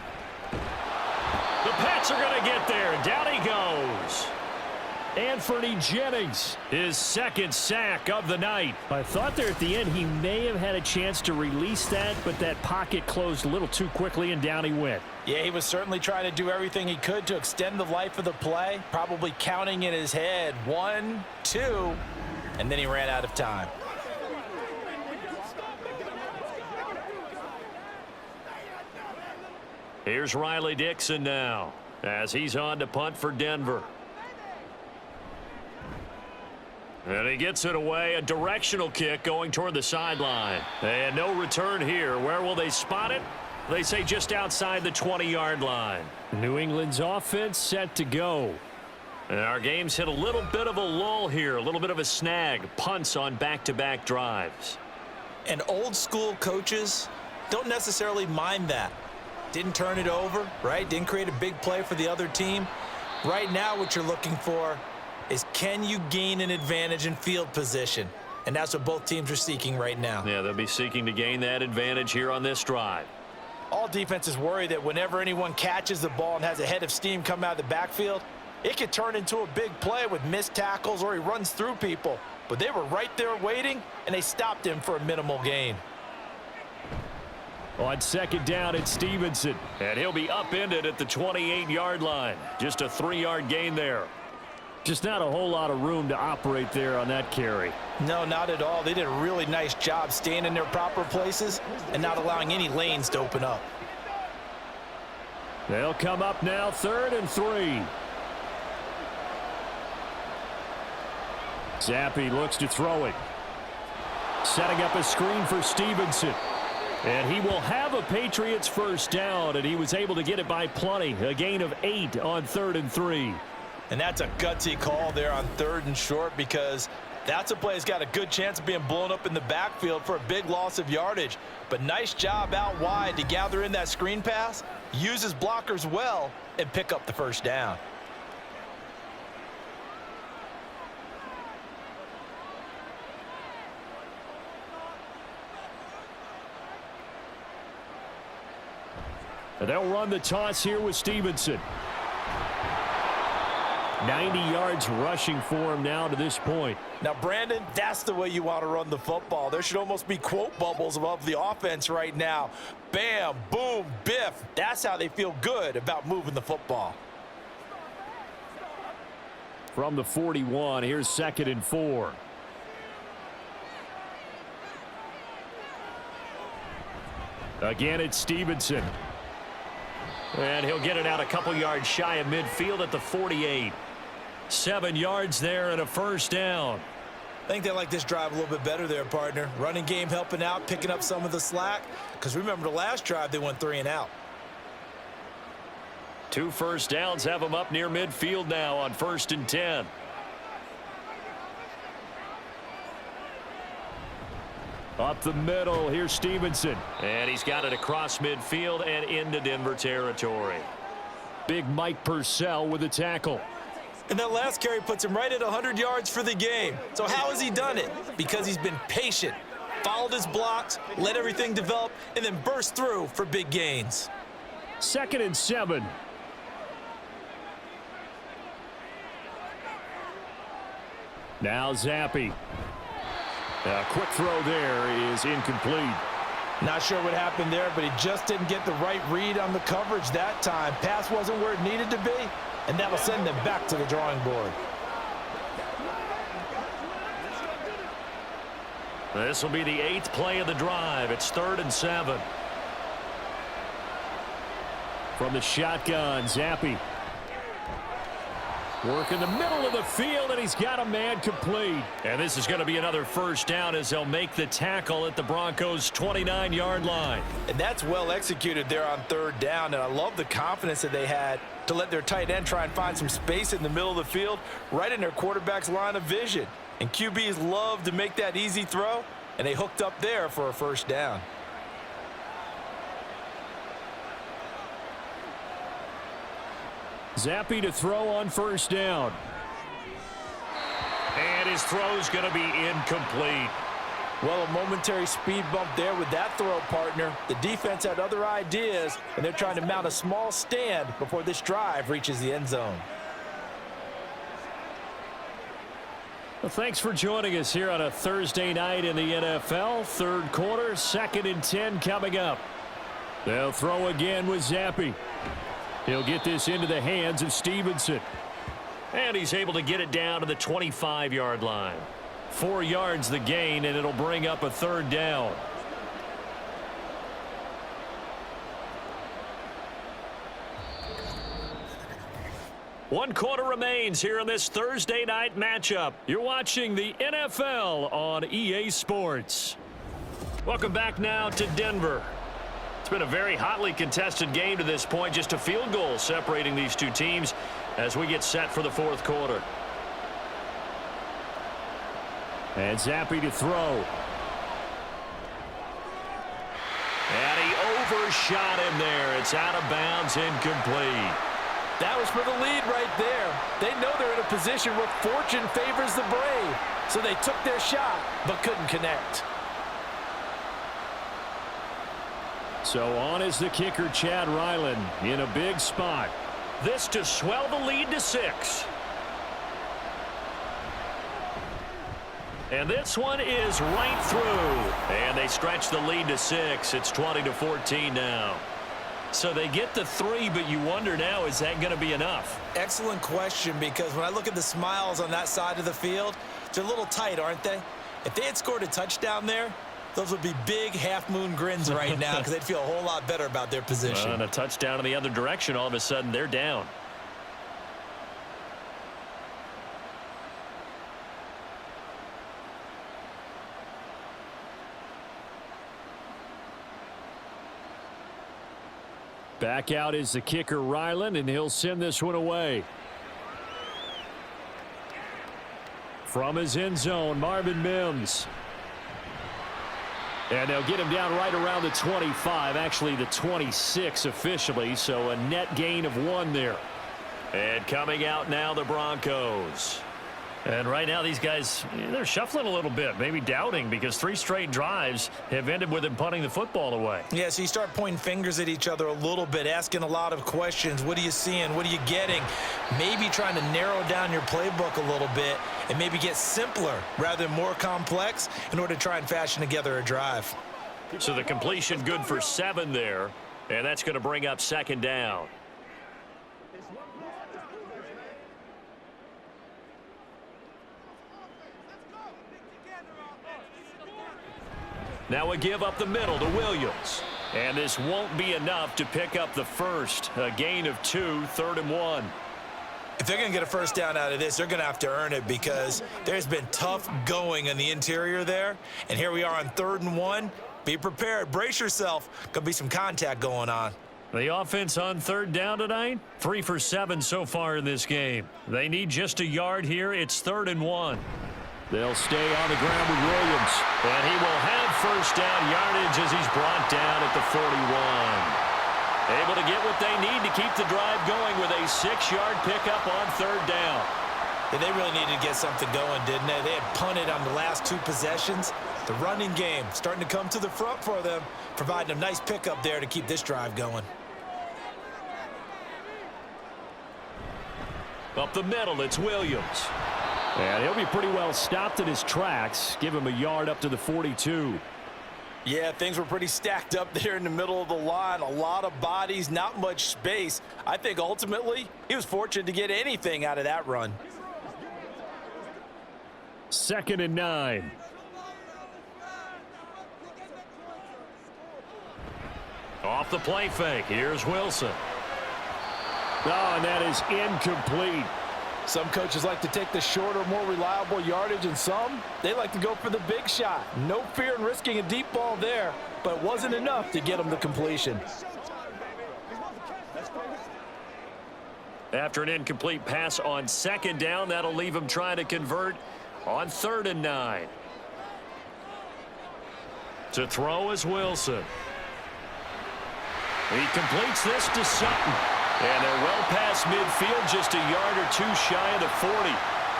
The Pats are going to get there. Down he goes. Anthony Jennings, his 2nd sack of the night. I thought there at the end he may have had a chance to release that, but that pocket closed a little too quickly, and down he went. Yeah, he was certainly trying to do everything he could to extend the life of the play, probably counting in his head 1, 2, and then he ran out of time. Here's Riley Dixon now as he's on to punt for Denver. And he gets it away, a directional kick going toward the sideline. And no return here. Where will they spot it? They say just outside the 20-yard line. New England's offense set to go. And our game's hit a little bit of a lull here, a little bit of a snag. Punts on back-to-back drives. And old school coaches, don't necessarily mind that. Didn't turn it over, right? Didn't create a big play for the other team. Right now what you're looking for is, can you gain an advantage in field position? And that's what both teams are seeking right now. Yeah, they'll be seeking to gain that advantage here on this drive. All defenses worry that whenever anyone catches the ball and has a head of steam come out of the backfield, it could turn into a big play with missed tackles or he runs through people. But they were right there waiting, and they stopped him for a minimal gain. On second down, it's Stevenson. And he'll be upended at the 28-yard line. Just a 3-yard gain there. Just not a whole lot of room to operate there on that carry. No, not at all. They did a really nice job staying in their proper places and not allowing any lanes to open up. They'll come up now, 3rd and 3. Zappi looks to throw it. Setting up a screen for Stevenson. And he will have a Patriots first down, and he was able to get it by plenty. A gain of 8 on 3rd and 3. And that's a gutsy call there on 3rd and short, because that's a play that's got a good chance of being blown up in the backfield for a big loss of yardage. But nice job out wide to gather in that screen pass, use his blockers well, and pick up the first down. And they'll run the toss here with Stevenson. 90 yards rushing for him now to this point. Now, Brandon, that's the way you want to run the football. There should almost be quote bubbles above the offense right now. Bam, boom, biff. That's how they feel good about moving the football. From the 41, here's 2nd and 4. Again, it's Stevenson. And he'll get it out a couple yards shy of midfield at the 48. 7 yards there and a first down. I think they like this drive a little bit better there, partner. Running game helping out, picking up some of the slack. Because remember, the last drive, they went 3 and out. 2 first downs have them up near midfield now on 1st and 10. Up the middle, here's Stevenson. And he's got it across midfield and into Denver territory. Big Mike Purcell with a tackle. And that last carry puts him right at 100 yards for the game. So how has he done it? Because he's been patient, followed his blocks, let everything develop, and then burst through for big gains. 2nd and 7. Now Zappi. A quick throw there is incomplete. Not sure what happened there, but he just didn't get the right read on the coverage that time. Pass wasn't where it needed to be, and that'll send them back to the drawing board. This will be the 8th play of the drive. It's 3rd and 7. From the shotgun, Zappi. Work in the middle of the field, and he's got a man complete. And this is going to be another first down as they'll make the tackle at the Broncos' 29-yard line. And that's well executed there on 3rd down, and I love the confidence that they had to let their tight end try and find some space in the middle of the field, right in their quarterback's line of vision. And QBs love to make that easy throw, and they hooked up there for a first down. Zappi to throw on 1st down. And his throw's going to be incomplete. Well, a momentary speed bump there with that throw, partner. The defense had other ideas, and they're trying to mount a small stand before this drive reaches the end zone. Well, thanks for joining us here on a Thursday night in the NFL. 3rd quarter, 2nd and 10 coming up. They'll throw again with Zappi. He'll get this into the hands of Stevenson. And he's able to get it down to the 25-yard line. 4 yards the gain, and it'll bring up a 3rd down. One quarter remains here in this Thursday night matchup. You're watching the NFL on EA Sports. Welcome back now to Denver. It's been a very hotly contested game to this point. Just a field goal separating these two teams as we get set for the 4th quarter. And Zappi to throw. And first shot in there. It's out of bounds, incomplete. That was for the lead right there. They know they're in a position where fortune favors the brave. So they took their shot, but couldn't connect. So on is the kicker, Chad Ryland, in a big spot. This to swell the lead to 6. And this one is right through. And they stretch the lead to 6. It's 20-14 now. So they get the 3, but you wonder now, is that going to be enough? Excellent question, because when I look at the smiles on that side of the field, they're a little tight, aren't they? If they had scored a touchdown there, those would be big half-moon grins right now because they'd feel a whole lot better about their position. And a touchdown in the other direction, all of a sudden they're down. Back out is the kicker, Ryland, and he'll send this one away. From his end zone, Marvin Mims. And they'll get him down right around the 25, actually the 26 officially, so a net gain of 1 there. And coming out now, the Broncos. And right now, these guys, they're shuffling a little bit, maybe doubting, because 3 straight drives have ended with them punting the football away. Yeah, so you start pointing fingers at each other a little bit, asking a lot of questions. What are you seeing? What are you getting? Maybe trying to narrow down your playbook a little bit and maybe get simpler rather than more complex in order to try and fashion together a drive. So the completion good for 7 there, and that's going to bring up 2nd down. Now a give up the middle to Williams. And this won't be enough to pick up the first. A gain of 2, 3rd and 1. If they're going to get a first down out of this, they're going to have to earn it because there's been tough going in the interior there. And here we are on 3rd and 1. Be prepared. Brace yourself. Going to be some contact going on. The offense on 3rd down tonight, 3 for 7 so far in this game. They need just a yard here. It's 3rd and 1. They'll stay on the ground with Williams. And he will have first down yardage as he's brought down at the 41. Able to get what they need to keep the drive going with a 6-yard pickup on 3rd down. Yeah, they really needed to get something going, didn't they? They had punted on the last 2 possessions. The running game starting to come to the front for them, providing a nice pickup there to keep this drive going. Up the middle, it's Williams. And he'll be pretty well stopped in his tracks. Give him a yard up to the 42. Yeah, things were pretty stacked up there in the middle of the line. A lot of bodies, not much space. I think ultimately he was fortunate to get anything out of that run. 2nd and 9. Off the play fake. Here's Wilson. Oh, and that is incomplete. Some coaches like to take the shorter, more reliable yardage, and some, they like to go for the big shot. No fear in risking a deep ball there, but it wasn't enough to get them the completion. After an incomplete pass on 2nd down, that'll leave him trying to convert on 3rd and 9. To throw is Wilson. He completes this to Sutton. And they're well past midfield, just a yard or 2 shy of the 40.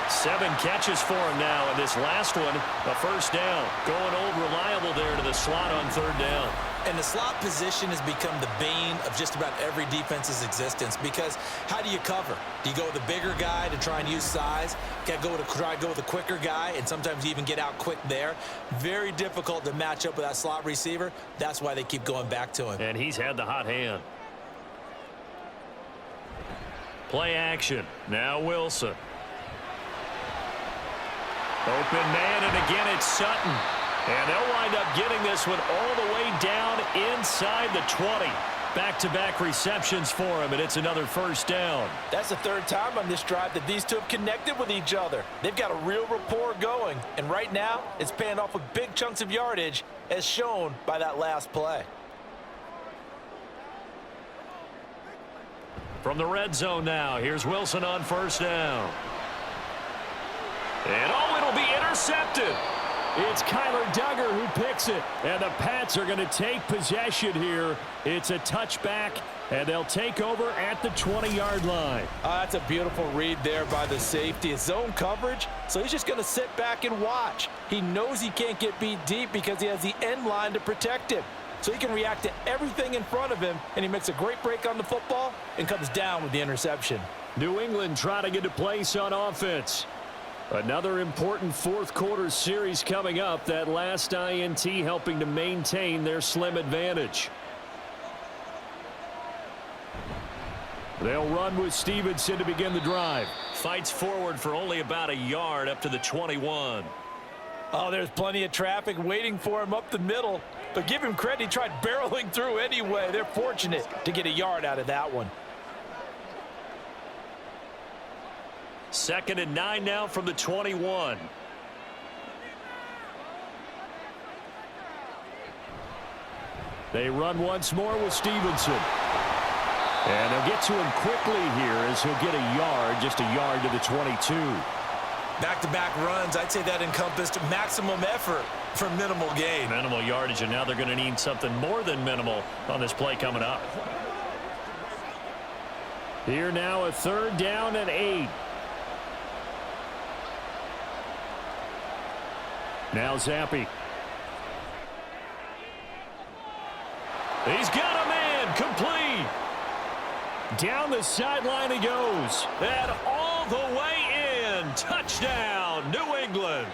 7 catches for him now, and this last one, a first down. Going old reliable there to the slot on 3rd down. And the slot position has become the bane of just about every defense's existence because how do you cover? Do you go with the bigger guy to try and use size? Try to go with a quicker guy, and sometimes you even get out quick there. Very difficult to match up with that slot receiver. That's why they keep going back to him. And he's had the hot hand. Play action. Now Wilson. Open man, and again it's Sutton. And they'll wind up getting this one all the way down inside the 20. Back-to-back receptions for him, and it's another first down. That's the 3rd time on this drive that these 2 have connected with each other. They've got a real rapport going, and right now it's paying off with big chunks of yardage as shown by that last play. From the red zone now, here's Wilson on first down. And oh, it'll be intercepted. It's Kyler Duggar who picks it. And the Pats are going to take possession here. It's a touchback, and they'll take over at the 20-yard line. That's a beautiful read there by the safety. It's zone coverage, so he's just going to sit back and watch. He knows he can't get beat deep because he has the end line to protect him. So he can react to everything in front of him, and he makes a great break on the football and comes down with the interception. New England trying to get a place on offense. Another important fourth-quarter series coming up. That last INT helping to maintain their slim advantage. They'll run with Stevenson to begin the drive. Fights forward for only about a yard up to the 21. Oh, there's plenty of traffic waiting for him up the middle. But give him credit, he tried barreling through anyway. They're fortunate to get a yard out of that one. 2nd and 9 now from the 21. They run once more with Stevenson. And they'll get to him quickly here as he'll get a yard, just a yard to the 22. Back-to-back runs, I'd say that encompassed maximum effort for minimal gain. Minimal yardage, and now they're going to need something more than minimal on this play coming up. Here now a 3rd down and 8. Now Zappi. He's got a man, complete. Down the sideline he goes. And all the way in. Touchdown, New England.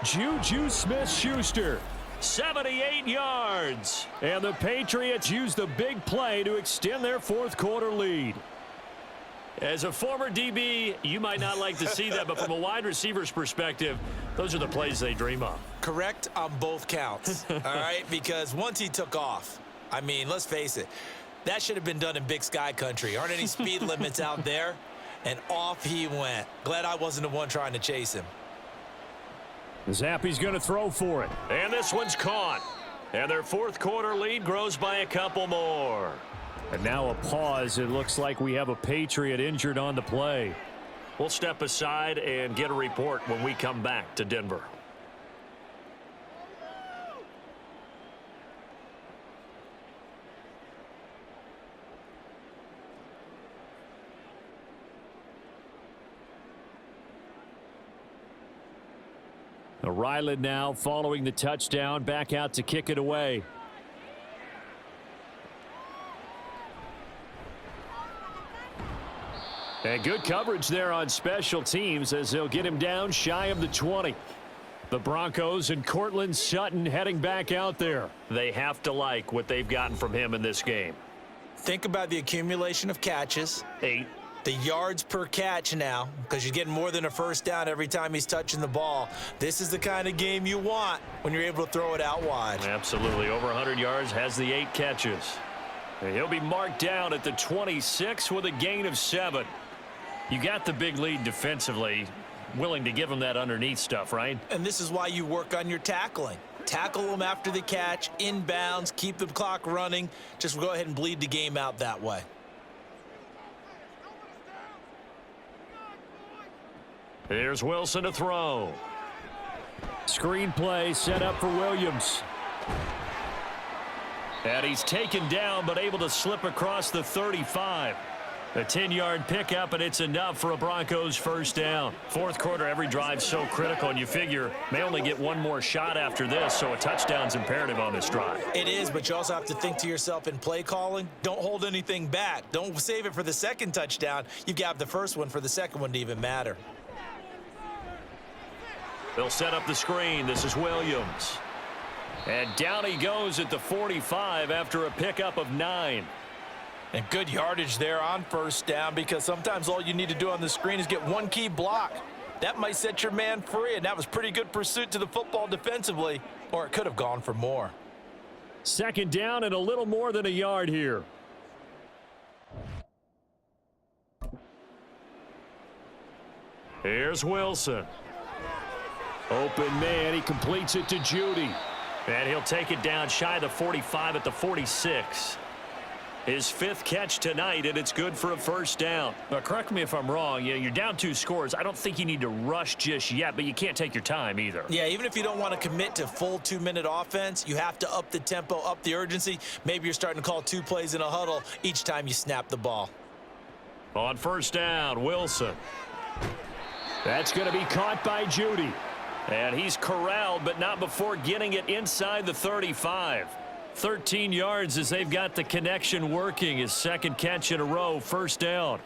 Juju Smith-Schuster. 78 yards. And the Patriots use the big play to extend their fourth-quarter lead. As a former DB, you might not like to see that, but from a wide receiver's perspective, those are the plays they dream of. Correct on both counts, all right? Because once he took off, I mean, let's face it, that should have been done in Big Sky country. Aren't any speed limits out there? And off he went. Glad I wasn't the one trying to chase him. Zappi's going to throw for it. And this one's caught. And their fourth-quarter lead grows by a couple more. And now a pause. It looks like we have a Patriot injured on the play. We'll step aside and get a report when we come back to Denver. Ryland now following the touchdown, back out to kick it away. And good coverage there on special teams as they'll get him down shy of the 20. The Broncos and Cortland Sutton heading back out there. They have to like what they've gotten from him in this game. Think about the accumulation of catches. 8. The yards per catch now, because you're getting more than a first down every time he's touching the ball. This is the kind of game you want when you're able to throw it out wide. Absolutely. Over 100 yards, has the 8 catches. And he'll be marked down at the 26 with a gain of 7. You got the big lead defensively. Willing to give him that underneath stuff, right? And this is why you work on your tackling. Tackle them after the catch, inbounds, keep the clock running. Just go ahead and bleed the game out that way. Here's Wilson to throw. Screen play set up for Williams. And he's taken down but able to slip across the 35. A 10-yard pickup, and it's enough for a Broncos first down. Fourth quarter, every drive so critical, and you figure may only get one more shot after this, so a touchdown's imperative on this drive. It is, but you also have to think to yourself in play calling, don't hold anything back. Don't save it for the second touchdown. You've got the first one for the second one to even matter. They'll set up the screen. This is Williams. And down he goes at the 45 after a pickup of 9. And good yardage there on first down, because sometimes all you need to do on the screen is get one key block. That might set your man free, and that was pretty good pursuit to the football defensively, or it could have gone for more. Second down and a little more than a yard here. Here's Wilson. Open man, he completes it to Judy. And he'll take it down shy of the 45 at the 46. His 5th catch tonight, and it's good for a first down. But correct me if I'm wrong. You're down 2 scores. I don't think you need to rush just yet, but you can't take your time either. Yeah, even if you don't want to commit to full 2-minute offense, you have to up the tempo, up the urgency. Maybe you're starting to call 2 plays in a huddle each time you snap the ball. On first down, Wilson. That's going to be caught by Judy. And he's corralled, but not before getting it inside the 35. 13 yards as they've got the connection working. His 2nd catch in a row, first down.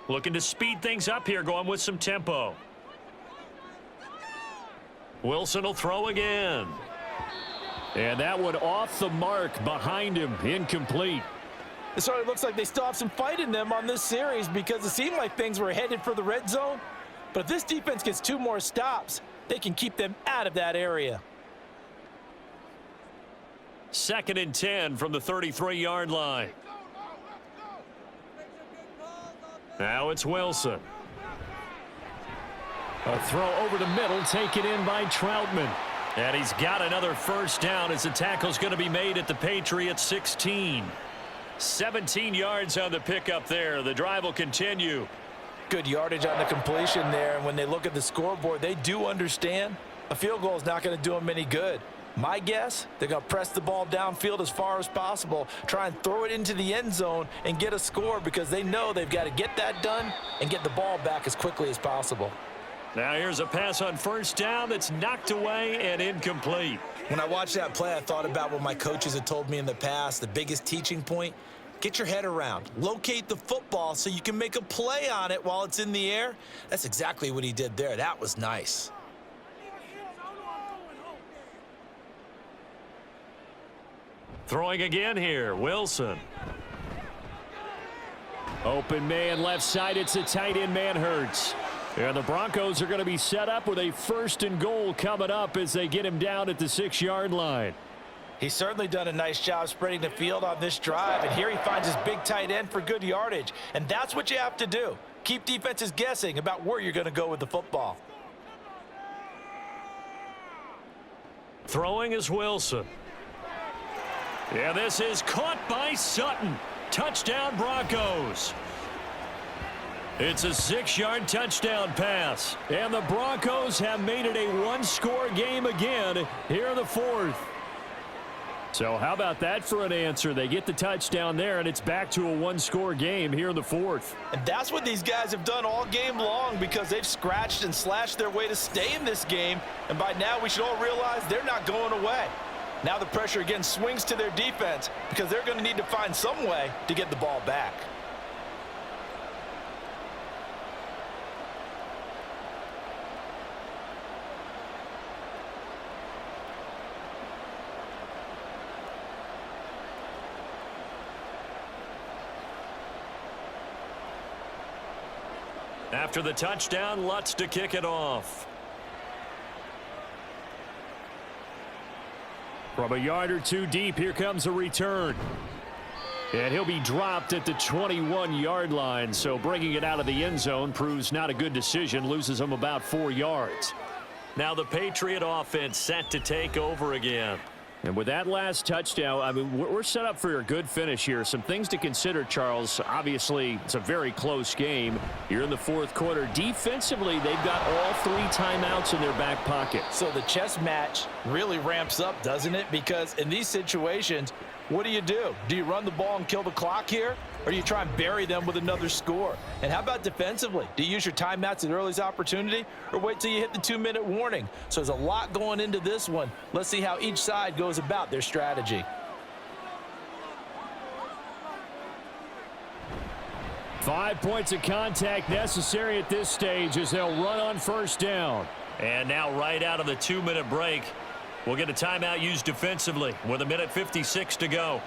Looking to speed things up here, going with some tempo. Wilson will throw again. And that one off the mark behind him, incomplete. It sort of looks like they still have some fight in them on this series because it seemed like things were headed for the red zone. But if this defense gets 2 more stops, they can keep them out of that area. 2nd and 10 from the 33-yard line. Now it's Wilson. A throw over the middle, taken in by Troutman. And he's got another first down as the tackle's going to be made at the Patriots 16. 17 yards on the pickup there. The drive will continue. Good yardage on the completion there, and when they look at the scoreboard, they do understand a field goal is not going to do them any good. My guess, they're going to press the ball downfield as far as possible, try and throw it into the end zone and get a score because they know they've got to get that done and get the ball back as quickly as possible. Now here's a pass on first down that's knocked away and incomplete. When I watched that play, I thought about what my coaches had told me in the past. The biggest teaching point, get your head around. Locate the football so you can make a play on it while it's in the air. That's exactly what he did there. That was nice. Throwing again here, Wilson. Open man left side. It's a tight end, Manhertz. And the Broncos are going to be set up with a 1st and goal coming up as they get him down at the 6-yard line. He's certainly done a nice job spreading the field on this drive, and here he finds his big tight end for good yardage. And that's what you have to do. Keep defenses guessing about where you're going to go with the football. Throwing is Wilson. Yeah, this is caught by Sutton. Touchdown, Broncos. It's a 6-yard touchdown pass. And the Broncos have made it a 1-score game again here in the 4th. So how about that for an answer? They get the touchdown there, and it's back to a 1-score game here in the 4th. And that's what these guys have done all game long because they've scratched and slashed their way to stay in this game. And by now, we should all realize they're not going away. Now the pressure again swings to their defense because they're going to need to find some way to get the ball back. After the touchdown, Lutz to kick it off. From a yard or 2 deep, here comes a return. And he'll be dropped at the 21-yard line, so bringing it out of the end zone proves not a good decision, loses him about 4 yards. Now the Patriot offense set to take over again. And with that last touchdown, I mean, we're set up for a good finish here. Some things to consider, Charles. Obviously, it's a very close game. You're in the 4th quarter. Defensively, they've got all 3 timeouts in their back pocket. So the chess match really ramps up, doesn't it? Because in these situations, what do? Do you run the ball and kill the clock here? Or do you try and bury them with another score? And how about defensively? Do you use your timeouts at earliest opportunity or wait till you hit the 2-minute warning? So there's a lot going into this one. Let's see how each side goes about their strategy. 5 points of contact necessary at this stage as they'll run on first down. And now right out of the 2-minute break, we'll get a timeout used defensively with 1:56 to go.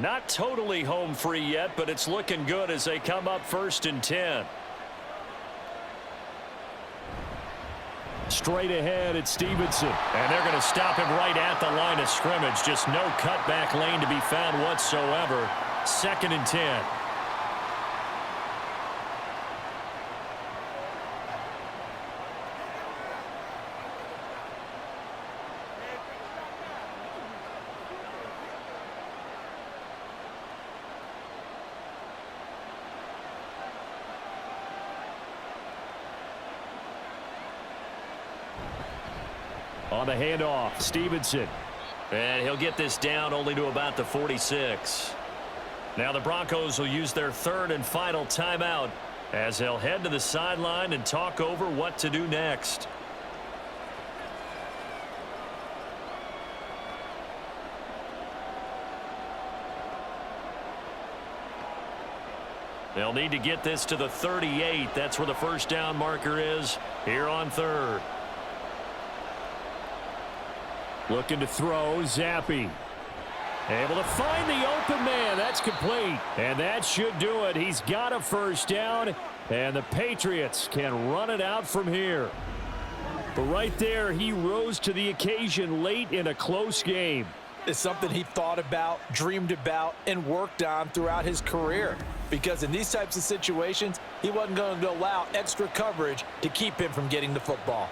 Not totally home free yet, but it's looking good as they come up 1st and 10. Straight ahead, it's Stevenson. And they're going to stop him right at the line of scrimmage. Just no cutback lane to be found whatsoever. 2nd and 10. On the handoff, Stevenson. And he'll get this down only to about the 46. Now the Broncos will use their 3rd and final timeout as they'll head to the sideline and talk over what to do next. They'll need to get this to the 38. That's where the first down marker is here on 3rd. Looking to throw, Zappi. Able to find the open man. That's complete. And that should do it. He's got a first down, and the Patriots can run it out from here. But right there, he rose to the occasion late in a close game. It's something he thought about, dreamed about, and worked on throughout his career. Because in these types of situations, he wasn't going to allow extra coverage to keep him from getting the football.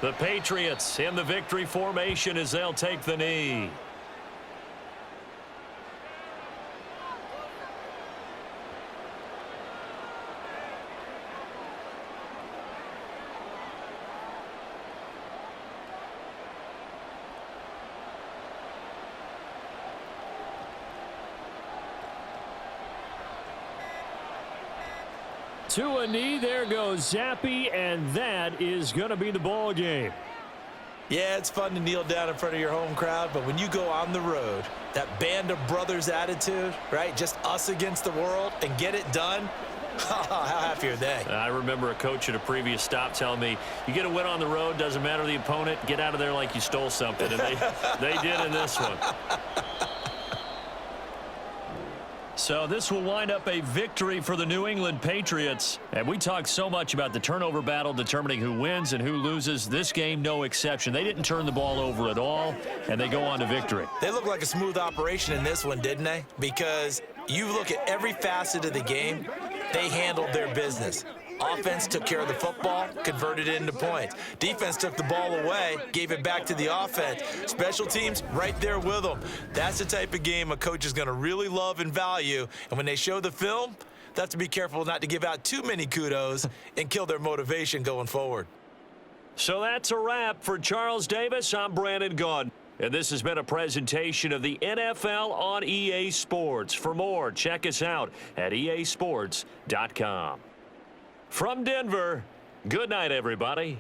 The Patriots in the victory formation as they'll take the knee. To a knee, there goes Zappi, and that is going to be the ball game. Yeah, it's fun to kneel down in front of your home crowd, but when you go on the road, that band of brothers attitude, right? Just us against the world and get it done. How happy are they? I remember a coach at a previous stop telling me, you get a win on the road, doesn't matter the opponent, get out of there like you stole something. And they did in this one. So this will wind up a victory for the New England Patriots. And we talk so much about the turnover battle determining who wins and who loses. This game, no exception. They didn't turn the ball over at all, and they go on to victory. They look like a smooth operation in this one, didn't they? Because you look at every facet of the game, they handled their business. Offense took care of the football, converted it into points. Defense took the ball away, gave it back to the offense. Special teams, right there with them. That's the type of game a coach is going to really love and value. And when they show the film, they have to be careful not to give out too many kudos and kill their motivation going forward. So that's a wrap for Charles Davis. I'm Brandon Gaudin. And this has been a presentation of the NFL on EA Sports. For more, check us out at easports.com. From Denver, good night, everybody.